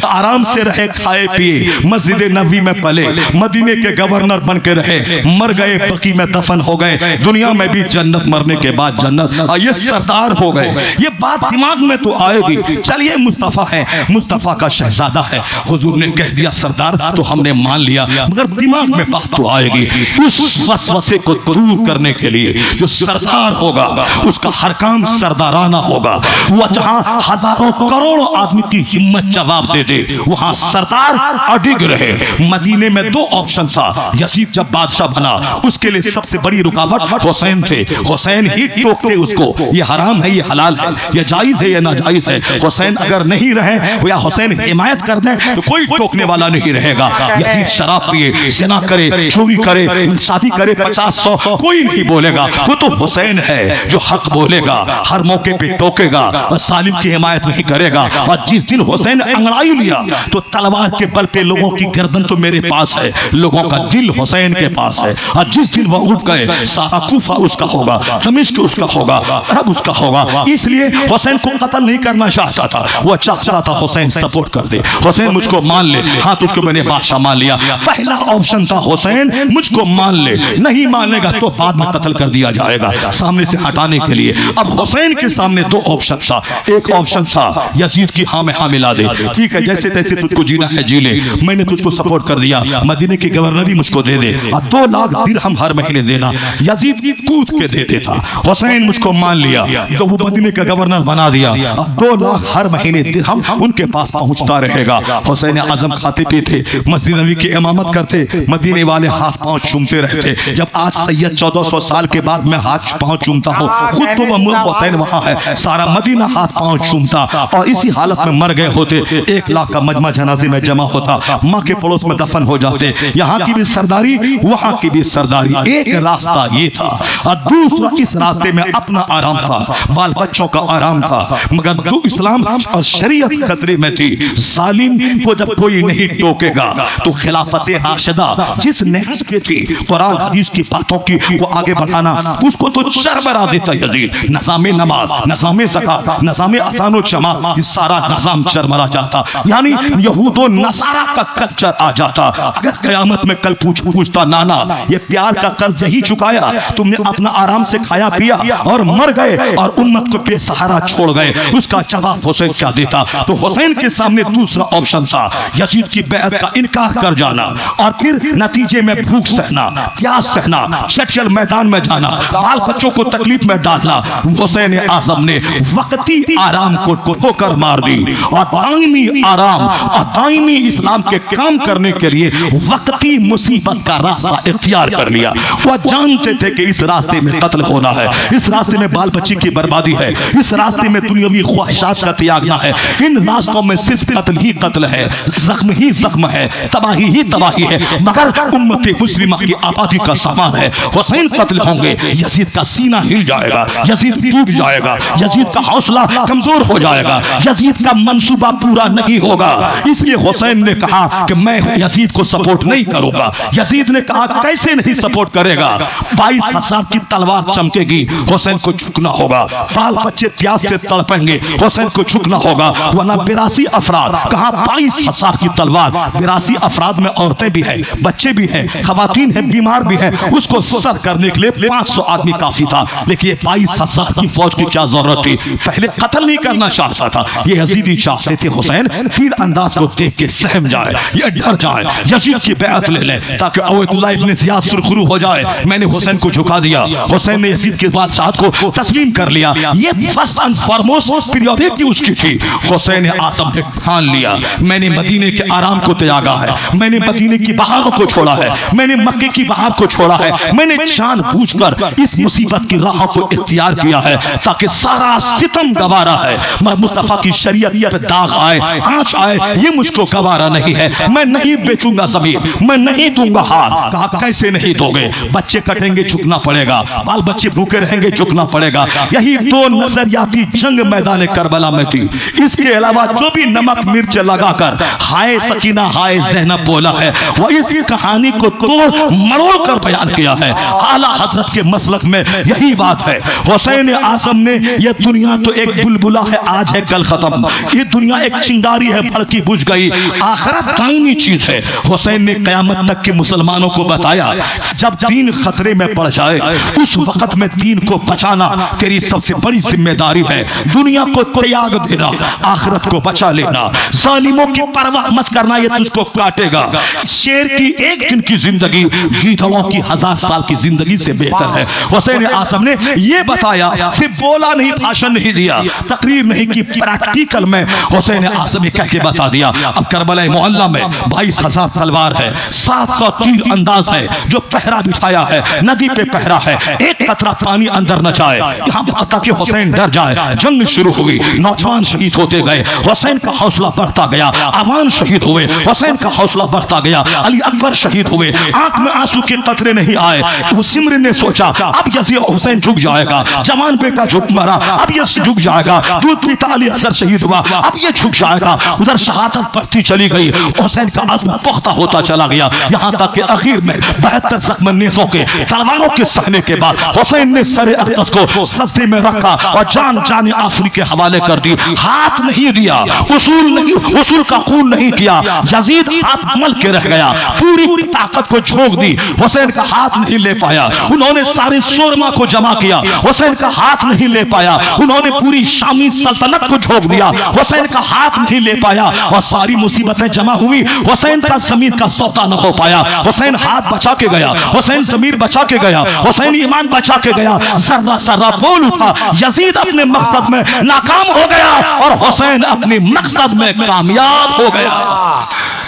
आराम से रहे, खाए पिए, मस्जिद नबी में पले, मदीने के गवर्नर बन के रहे, मर गए, बकी में दफन हो गए, दुनिया में भी जन्नत, मरने के बाद जन्नत, और ये सरदार हो गए। ये बात दिमाग में तो आएगी। चलिए मुस्तफा है, मुस्तफा का शहजादा है, हुजूर ने कह दिया सरदार, तो हमने मान लिया। मगर दिमाग में बात तो आएगी। उस वसवसे को दूर करने के लिए जो सरदार होगा, उसका हर काम सरदाराना होगा। वह जहां हजारों करोड़ों आदमी की हिम्मत जवाब दे दे, वहां सरदार अडिग रहे। मदीने में दो ऑप्शन था। यजीद जब बादशाह बना, उसके लिए सबसे बड़ी रुकावट हुसैन थे। हुसैन ही टोकते उसको, ये हराम है, ये हलाल है, ये जायज है, ये नाजायज है। हुसैन अगर नहीं रहे या हुसैन हिमायत कर दे तो कोई टोकने वाला नहीं रहेगा। यजीद शराब पिए, ज़िना करे, चोरी करे, शादी करे, 50-100, कोई नहीं बोलेगा। वो तो हुसैन है जो हक बोलेगा, हर मौके पे टोकेगा और सालिम की हिमायत नहीं करेगा। और जिस दिन हुसैन अंगड़ाई लिया तो तलवार के बल पे लोगों की गर्दन तो मेरे पास है, लोगों का दिल हुसैन के पास है। और जिस दिन वह उठ गए, सारा कूफा उसका होगा, दमिश्क उसका होगा, अरब उसका होगा। इसलिए हुसैन को कत्ल नहीं करना चाहता था, वो चाहता था हुसैन सपोर्ट कर दे, हुसैन मुझको मान ले। हाँ, तुझको मैंने बादशाह मान लिया। पहला ऑप्शन था हुसैन मुझको मान ले, नहीं मानेगा तो बाद में कत्ल कर दिया जाएगा, सामने से हटाने के लिए। अब हुसैन के सामने दो ऑप्शन था। एक ऑप्शन था यजीद की हाँ में हाँ मिला दे, ठीक है, जैसे तैसे तुझको जीना है जी ले, मैंने तुझको सपोर्ट कर दिया, मदीने की गवर्नरी मुझको दे दे, और 2 लाख दिरहम हर महीने देना। यजीद कूद के दे देता। हुसैन मुझको मान लिया तो वो मदीने का गवर्नर बना दिया, और 2 लाख हर महीने दिरहम उनके पास पहुंचता रहेगा। हुसैन आजम खाते पीते, मस्जिद नबी की इमामत करते, मदीने वाले हाथ पांव चूमते रहते। जब आज सैयद 1400 साल के बाद मैं हाथ पांव चूमता हूँ, खुद तो वह हुसैन वहां है, सारा मदीना हाथ पांव चूमता। और इसी हालत में मर गए होते, 1 लाख का मजमा जनाजे में जमा होता, माँ के पड़ोस में दफन हो जाते। यहाँ की भी सरदारी, वहां की भी सरदारी। एक रास्ता ये था, और दूसरा इस रास्ते में अपना आराम था, बाल बच्चों का आराम था। मगर दो इस्लाम और शरीयत खतरे में थी। जालिम को जब कोई नहीं टोकेगा तो खिलाफत राशिदा जिस नहज पे थी, कुरान हदीस की बातों की को आगे बढ़ाना, उसको तो चरमरा देता यजीद। नज़ामे नमाज, नज़ामे ज़कात, नज़ामे आसान व जमा, ये सारा निज़ाम चरमरा जाता। जाता, यानी यहूदो नसारा का कल्चर आ जाता। अगर कयामत में कल पूछता नाना ये प्यार का कर्ज यही चुकाया, तुमने अपना आराम से खाया पिया और मर गए और उम्मत को बेसहारा छोड़ गए, उसका जवाब हुसैन क्या देता? तो हुसैन के सामने दूसरा ऑप्शन था, यजीद की बैत का इनकार कर जाना और फिर नतीजे में भूख सहना, प्यास सहना, शटल मैदान में जाना, बाल बच्चों को तकलीफ में डालना। हुसैन आजम ने वक्ती आराम को ठोकर मार दी और दायमी आराम और दायमी इस्लाम के काम करने के लिए वक्ती मुसीबत का रास्ता इख्तियार कर लिया। वह जानते थे कि इस रास्ते में कत्ल होना है, इस रास्ते में बाल बच्चे की बर्बादी है, इस रास्ते में दुनियावी ख्वाहिशात का त्यागना है, इन रास्तों में सिर्फ कत्ल ही कत्ल है, जख्म ही जख्म है, तबाही ही तबाही है, मगर उम्मत मुस्लिमा की आबादी का सामान है। हुसैन कत्ल होंगे, यजीद का सीना हिल जाएगा, यजीद टूट जाएगा, यजीद का हौसला कमजोर हो जाएगा, यजीद का मंसूबा पूरा नहीं होगा। इसलिए हुसैन ने कहा कि मैं यजीद को सपोर्ट नहीं करूंगा। यजीद ने कहा कैसे नहीं सपोर्ट करेगा? 22,000 की तलवार चमकेगी, हुसैन को झुकना होगा, बाल बच्चे प्यास से तड़पेंगे, हुसैन को झुकना होगा, वरना 82 अफराद, कहा 22,000 की तलवार, 82 अफराद में औरतें भी है, बच्चे भी है, खवातीन है, बीमार भी है, उसको सर करने के लिए 500 आदमी काफी था। लेकिन 22,000 की फौज की क्या जरूरत थी? पहले कत्ल नहीं करना चाहता था, ये यजीदी चाहते थे हुसैन तीर अंदाज को देख के सहम जाए, ये डर जाए, यजीद की बैत ले ले ताकि उबैदुल्लाह इब्न ज़ियाद सुरखरू हो जाए, मैंने हुसैन को झुका दिया। हुसैन ने यजीद के बादशाह को तस्लीम कर लिया, ये फर्स्ट एंड फॉरमोस्ट प्रायोरिटी उसकी थी। हुसैन आज़म ने ठान लिया, मैंने मदीने के आराम को त्यागा है, मैंने मदीने की बहारों को छोड़ा है, मैंने मक्के की बहार को छोड़ा है, मैंने जानबूझकर इस मुसीबत की राह को इख्तियार किया है ताकि सारा सितम गवारा है, मुस्तफा की शरीयत पे दाग आए, आंच आए, ये मुझको गवारा नहीं है। मैं नहीं बेचूंगा जमीन, मैं नहीं दूंगा हार। कहा कैसे नहीं दोगे? बच्चे कटेंगे, झुकना पड़ेगा, बाल बच्चे भूखे रहेंगे, झुकना पड़ेगा। यही दो नजरियाती जंग मैदान करबला में थी। इसके अलावा जो भी नमक मिर्च लगाकर हाय सकीना हाय ज़ैनब बोला है, वह इस कहानी को तोड़ मरोड़ कर बयान किया है। आला हजरत के मसलक में यही बात है। हुसैन आज़म ने यह दुनिया तो एक बुलबुला है, आज है कल खत्म, ये दुनिया एक चिंगारी है, भड़की बुझ गई, आखिरत दायमी चीज है। हुसैन ने कयामत तक के मुसलमानों को बताया, जब दीन खतरे में पड़ जाए उस वक्त में दीन को बचाना तेरी सबसे बड़ी जिम्मेदारी है। दुनिया को त्याग देना, आखिरत को बचा लेना, जालिमों की परवाह मत करना, ये तुझको काटेगा। शेर की एक दिन की जिंदगी गीदड़ों की 1000 साल की जिंदगी से बेहतर है। हुसैन आज़म ने यह बताया, सिर्फ बोला नहीं, भाषण नहीं दिया, तकरीर नहीं की, प्रैक्टिकल में हुसैन आज़म ने कह के बता दिया। अब करबला मोहल्ला में 22,000 तलवार है, 700 तीर अंदाज है जो पहरा बिठाया है, नदी पे पहरा है, एक कतरा पानी अंदर न जाए, यहाँ ताकि हुसैन डर जाए। जंग शुरू हुई, नौजवान शहीद होते गए, हुसैन का हौसला बढ़ता गया, अवान शहीद हुए, हुसैन का हौसला बढ़ता गया, अली अकबर शहीद हुए, आंख में आंसू के कतरे नहीं आए। वो सिमरन ने सोचा अब यजीद हुसैन झुक जाएगा, जवान बेटा झुक मरा, अब ये झुक जाएगा, दूध पीता अली असगर शहीद हुआ, अब ये झुक जाएगा। उधर शहादत बढ़ती चली गई, हुसैन का आज़म पुख्ता होता चला गया, यहाँ तक कि आखिर में 72 जख्म नेज़ों के तलवारों के सहने के बाद हुसैन ने सर अक़दस को सजदे में रखा और जान जाने आखिरी के हवाले कर दी। हाथ नहीं दिया, उसूल का खून नहीं किया, यजीद हाथ मल के रह गया, पूरी ताकत को झोंक दी, हुसैन का हाथ नहीं ले पाया। उन्होंने सारे सूरमा को जमा किया, हुसैन का हाथ नहीं ले पाया। उन्होंने पूरी शामी सल्तनत को झोंक दिया, हुसैन का हाथ नहीं ले पाया। और सारी मुसीबतें जमा हुई, हुसैन का जमीन का सौदा न हो पाया। हुसैन हाथ बचा के गया, हुसैन जमीर बचा के गया, हुसैन ईमान बचा के गया। सर्रा सर्रा बोल उठा, यजीद अपने मकसद में नाकाम हो गया और हुसैन अपने मकसद में कामयाब हो गया।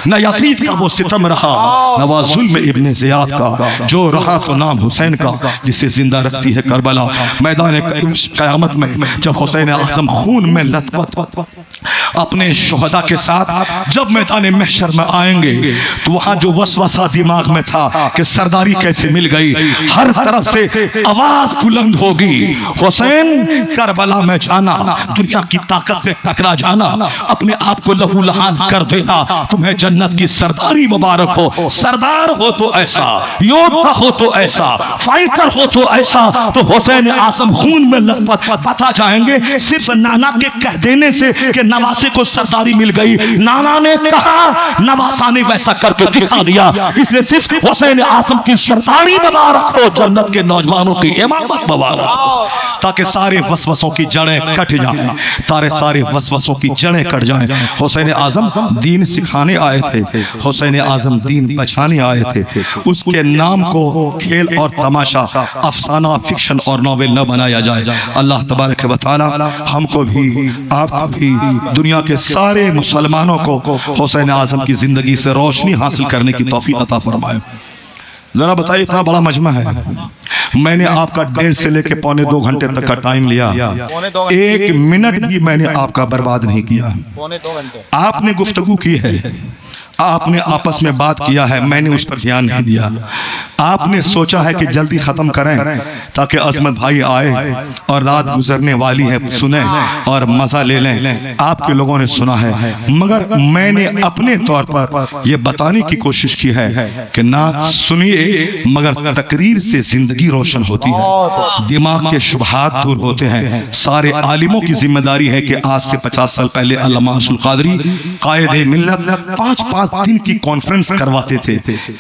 न यजीद का वो सितम रहा, न वह जुल्म इब्ने ज़ियाद का, जो रहा तो नाम हुसैन का, जिसे जिंदा रखती है करबला। मैदान कयामत में जब हुसैन आज़म खून में लथपथ अपने शुहदा के साथ जब मैदान महशर में आएंगे, तो वहां जो वसवसा दिमाग में था कि सरदारी कैसे मिल गई, हर तरफ से आवाज बुलंद होगी, हुसैन करबला में जाना, दुनिया की ताकत से टकरा जाना, अपने आप को लहूलुहान कर देना, तुम्हें जन्नत की सरदारी मुबारक हो। सरदार हो तो ऐसा, योद्धा हो तो ऐसा, फाइटर हो तो ऐसा, तो हुसैन आजम खून में लथपथ बता जाएंगे। सिर्फ नाना के कह देने से कि नवासे को सरदारी मिल गई, नाना ने कहा, नवासा ने वैसा करके दिखा दिया। इसलिए सिर्फ हुसैन आजम की सरदारी मुबारक हो, जन्नत के नौजवानों की इमामत मुबारक हो, ताकि सारे वसवसों की जड़ें कट जाएं, सारे वसवसों की जड़ें कट जाएं। हुसैन आजम दीन सिखाने आए थे, हुसैन आजम दीन बचाने आए थे। उसके नाम को खेल और तमाशा, अफसाना, फिक्शन और नॉवेल न बनाया जाए। अल्लाह तबारक व तआला हमको भी, आपको भी, दुनिया के सारे मुसलमानों को हुसैन आजम की जिंदगी से रोशनी हासिल करने की तौफीक अता फरमाए। जरा बताइए, इतना बड़ा मजमा है, मैंने आपका 1.5 से लेकर पौने 2 घंटे तक का टाइम लिया, 1 मिनट भी मैंने आपका बर्बाद नहीं किया। पौने 2 घंटे आपने गुफ्तगू की है, आपने आपस में बात किया है, मैंने उस पर ध्यान नहीं दिया। आपने सोचा है कि जल्दी खत्म करें ताकि अजमत भाई आए और रात गुजरने वाली है, सुने और मजा ले लें। आपके लोगों ने सुना है, मगर मैंने अपने तौर पर यह बताने की कोशिश की है कि ना सुनिए, मगर तकरीर से जिंदगी रोशन होती है, दिमाग के शुबहात दूर होते हैं। सारे आलिमों की जिम्मेदारी है कि आज से 50 साल पहले अल्लामा अब्दुल कादरी कायदे मिल्लत 5-5 दिन की कॉन्फ्रेंस करवाते थे।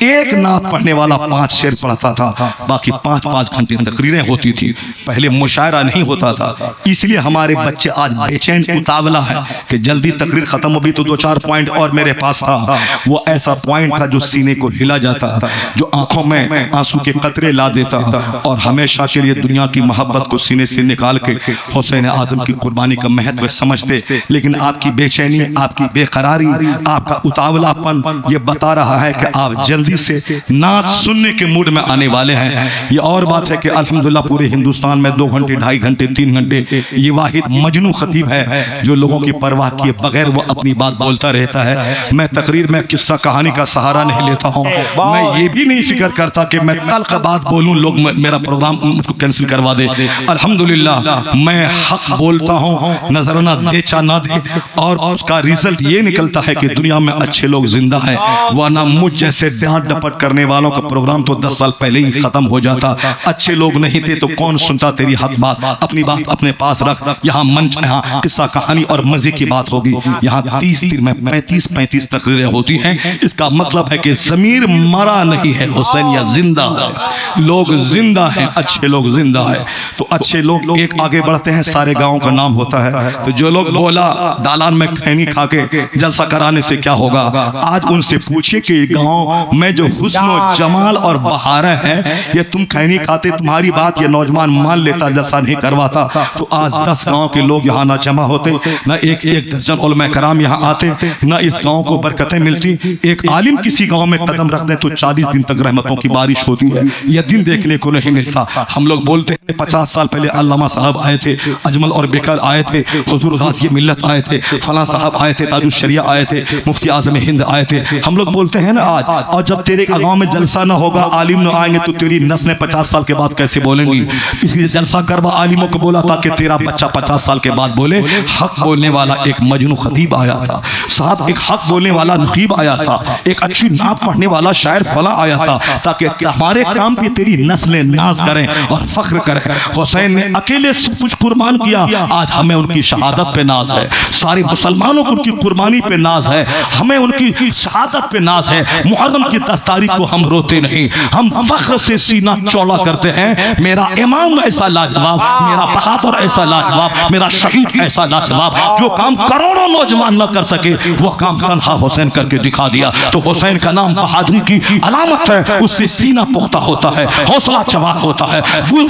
एक नात पढ़ने वाला 5 शेर पढ़ता था, बाकी 5-5 घंटे तकरीरें होती थी। पहले मुशायरा नहीं होता था, इसलिए हमारे बच्चे आज बेचैन उतावला है कि जल्दी तकरीर खत्म होगी। तो 2-4 पॉइंट और मेरे पास था, वो ऐसा पॉइंट था जो सीने को हिला जाता था, जो आंखों में आंसू के कतरे ला देता था, और हमेशा के लिए दुनिया की मोहब्बत को सीने से निकाल के हुसैन आजम की कुर्बानी का महत्व समझते। लेकिन आपकी बेचैनी, आपकी बेकरारी, आपका उतावलापन ये बता रहा है कि आप जल्दी से नात सुनने के मूड में आने वाले हैं। ये और बात है कि अल्हम्दुलिल्लाह पूरे हिंदुस्तान में 2 घंटे, 2.5 घंटे, 3 घंटे ये वाहिद मजनू खतीब है जो लोगों की परवाह किए बगैर वो अपनी बात बोलता रहता है। मैं तकरीर में किस्सा कहानी का सहारा नहीं लेता हूँ, मैं ये भी नहीं फिक्र करता कि मैं कल का बात बोलूं, लोग मेरा प्रोग्राम मुझको कैंसिल करवा दे। अल्हम्दुलिल्लाह मैं हक बोलता हूँ, नजराना दे चा ना दे, और उसका रिजल्ट ये निकलता है कि दुनिया में अच्छे लोग जिंदा है, वरना मुझ जैसे डांट डपट करने वालों का प्रोग्राम तो 10 साल पहले ही खत्म हो जाता। अच्छे लोग नहीं थे तो कौन सुनता तेरी हक बात, अपनी बात अपने पास रख। यहाँ मंच, यहाँ किस्सा कहानी और मजे की बात होगी, यहाँ 30-35 तकरीरें होती हैं। इसका मतलब है कि ज़मीर मरा नहीं है, हुसैनिया जिंदा है, लोग जिंदा हैं, अच्छे लोग जिंदा है। तो अच्छे लोग एक आगे बढ़ते हैं, सारे गाँव का नाम होता है। तो जो लोग बोला दालान में खैनी खा के जलसा कराने से क्या होगा, आज उनसे पूछिए कि गांव में जो हुस्न जमाल और बहारें हैं, ये तुम खैनी खाते, तुम्हारी बात ये नौजवान मान लेता, जैसा नहीं करवाता, तो आज 10 गांव के लोग यहाँ ना जमा होते, न एक दर्जन उलमा कराम यहाँ आते, न इस गांव को बरकतें मिलती। एक आलिम किसी गांव में कदम रखते तो 40 दिन तक रहमतों की बारिश होती है, यह दिन देखने को नहीं मिलता। हम लोग बोलते हैं 50 साल पहले अल्लामा साहब आए थे, अजमल और बेकर आए थे, हुजूर गाज़ी मिल्लत आए थे, फलां साहब आए थे, ताजुश शरिया आए थे, मुफ्ती आज़म हिंद आए थे। हम लोग बोलते हैं ना आज, और जब तेरे गांव में जलसा ना होगा, आलिम न आएंगे, तो तेरी नस्लें 50 साल के बाद कैसे बोलेंगी। इसलिए जलसा करवा आलिमों को बोला ताकि तेरा बच्चा 50 साल के बाद बोले। हक बोलने वाला एक मजनू खतीब आया था साहब, एक हक बोलने वाला नकीब आया था, एक अच्छी नात पढ़ने वाला शायर फला आया था, ताकि हमारे काम पे तेरी नस्लें नाज करें और फख्र करें। हुसैन ने अकेले सब कुछ कुर्बान किया, आज हमें उनकी शहादत पे नाज है, सारे मुसलमानों को उनकी कुर्बानी पे नाज है, हमें उनकी शहादत पे नाज है। मुहर्रम की 10 तारीख को हम रोते नहीं, हम फख्र से सीना चौड़ा करते हैं। मेरा इमाम ऐसा लाजवाब, मेरा बहादुर ऐसा लाजवाब, मेरा शहीद ऐसा लाजवाब, जो काम करोड़ों नौजवान न कर सके वो काम तन्हा हुसैन करके दिखा दिया। तो हुसैन का नाम बहादुरी की अलामत है, उससे सीना पुख्ता होता है, हौसला जवान होता है,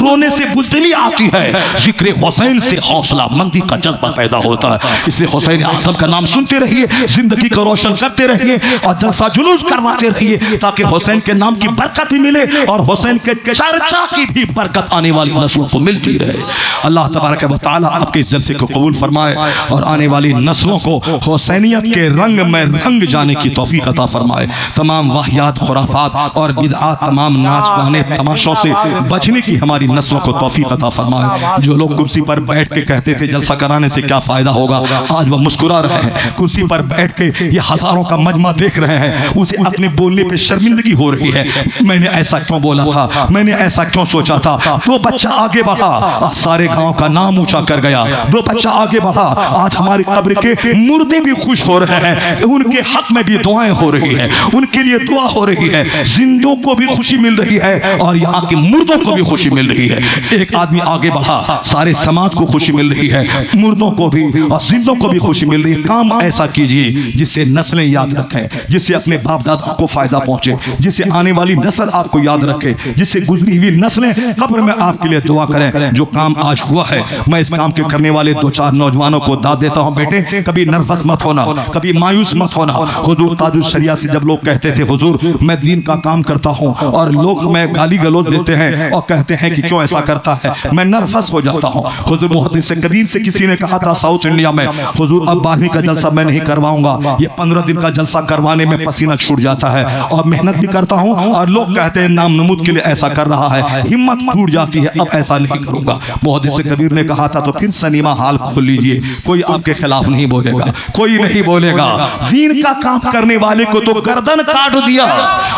रोने से बुज़दिली आती है, जिक्र हुसैन से हौसला मंदी का जज्बा पैदा होता है। इसलिए हुसैन आज़म का नाम सुनते रहिए, जिंदगी को रोशन करते रहिए और जलसा जुलूस करवाते रहिए, ताकि हुसैन के नाम की बरकत भी मिले और हुसैन के चर्चा की भी बरकत आने वाली नस्लों को मिलती रहे। अल्लाह तबारक व तआला आपके इस जलसे को कबूल फरमाए और आने वाली नस्लों को हुसैनियत के रंग में रंग जाने की तौफीक अता फरमाए। तमाम वाहियात, खुराफात और बिदआत, तमाम नाच गाने तमाशों से बचने की हमारी नस्लों को तौफीक अता फरमाए। जो लोग कुर्सी पर बैठ के कहते थे जलसा कराने से क्या फायदा होगा, आज वह मुस्कुरा रहे हैं। कुर्सी पर बैठ के ये हजारों का मजमा देख रहे हैं, उसे अपने बोलने पे शर्मिंदगी हो रही है, मैंने ऐसा क्यों बोला था, मैंने ऐसा क्यों सोचा था। वो बच्चा आगे बढ़ा, सारे गांव का नाम ऊंचा कर गया। वो बच्चा आगे बढ़ा, आज हमारी कब्र के मुर्दे भी खुश हो रहे हैं, उनके हक में भी दुआएं हो रही है, उनके लिए दुआ हो रही है, जिंदों को भी खुशी मिल रही है और यहाँ के मुर्दों को भी खुशी मिल रही है। एक आदमी आगे बढ़ा, सारे समाज को खुशी मिल रही है, मुर्दों को भी और जिंदों को भी खुशी मिल रही है। काम ऐसा कीजिए जिससे नस्लें याद रखें, जिससे अपने बाप दादा को फायदा पहुंचे, जिससे आने वाली नस्ल आपको याद रखे, जिससे गुजरी हुई नस्लें कब्र में आपके लिए दुआ करें। जो काम आज हुआ है, मैं इस काम के करने वाले 2-4 नौजवानों को दाद देता हूं, बेटे कभी नर्वस मत होना, कभी मायूस मत होना। हुजूर ताजुल शरिया से जब लोग कहते थे हुजूर मैं दीन का काम करता हूं, और लोग हमें गाली गलौज देते हैं और कहते हैं कि क्यों ऐसा करता है, मैं नर्वस हो जाता हूं। हुजूर मुहद्दिस कबीर से किसी ने कहा था साउथ इंडिया में, हुजूर अब 12वीं का जलसा मैं नहीं करवाऊंगा, ये 15 दिन का जलसा करवाने में पसीना छूट जाता है और मेहनत भी करता हूं, और लोग कहते हैं नाम नमूद के लिए ऐसा कर रहा है, हिम्मत टूट जाती है, अब ऐसा नहीं करूंगा। मुहद्दिस कबीर ने कहा था तो फिर सिनेमा हॉल खोल लीजिए, कोई आपके खिलाफ नहीं बोलेगा, कोई नहीं बोलेगा। दीन का काम करने वाले को तो गर्दन काट दिया,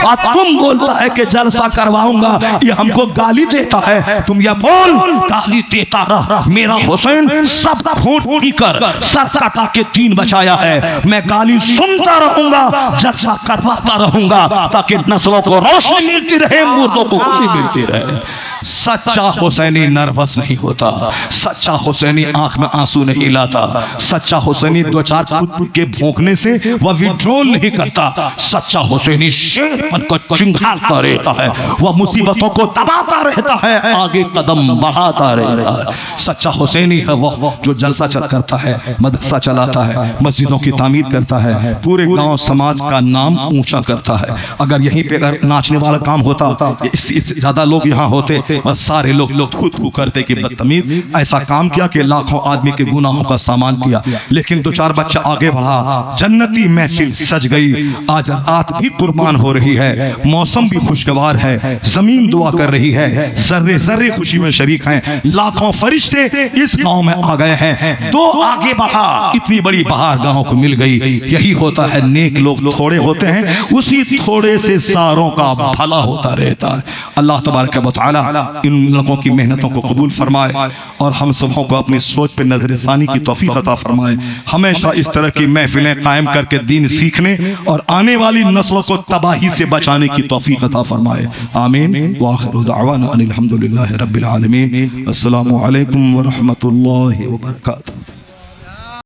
और तुम बोलता है कि जलसा करवाऊंगा, ये हमको गाली देता है। तुम ये बोल गाली देता रहा, मेरा हुसैन सब फूट पीकर सर कटा के दीन बचाया है, मैं गाली सुनता रहूंगा, जलसा करवाता रहूंगा, ताकि नस्लों को रोशनी मिलती रहे, मुर्दों को खुशी मिलती रहे। सच्चा हुसैनी नर्वस नहीं होता, सच्चा हुसैनी आंख में आंसू नहीं लाता, सच्चा हुसैनी 2-4 कुत्ते के भौंकने से वह विड्रॉल नहीं करता, सच्चा हुसैनी शेरपन को चिंगारता रहता है, वह मुसीबतों को दबाता रहता है, आगे कदम बढ़ाता रहता है। सच्चा हुसैनी है वह जो जलसा करता है, मदरसा चलाता है, मस्जिदों की तामीर करता है, पूरे गांव समाज का नाम ऊंचा करता है। अगर यहीं पे अगर नाचने वाला काम होता, इससे ज्यादा लोग यहाँ होते, सारे लोग थू करते कि बदतमीज ऐसा काम किया कि लाखों आदमी के गुनाहों का सामान किया। लेकिन 2-4 बच्चा आगे बढ़ा, जन्नती महफिल सज गई, आज रात भी कुर्बान हो रही है, मौसम भी खुशगवार है, जमीन दुआ कर रही है, जर्रे जर्रे खुशी में शरीक हैं, लाखों फरिश्ते इस गांव में आ गए हैं। 2 आगे बढ़ा, इतनी बड़ी बहार गांव को मिल गई। यही होता है, नेक लोग थोड़े होते हैं, उसी थोड़े से सारों का भला होता रहता है। अल्लाह तबारक व तआला इन लोगों की मेहनतों को कबूल फरमाए और हम सबों को अपनी सोच पे नजरसानी की तौफीक अता फरमाए। हमेशा इस तरह की महफिलें कायम करके दीन सीखने और आने वाली नस्लों को तबाही से बचाने की तौफीक अता फरमाए। आमीन। व आखिरु दअवाना अनिल हम्दुलिल्लाहि रब्बिल आलमीन। अस्सलामु अलैकुम व रहमतुल्लाहि व बरकातुहू।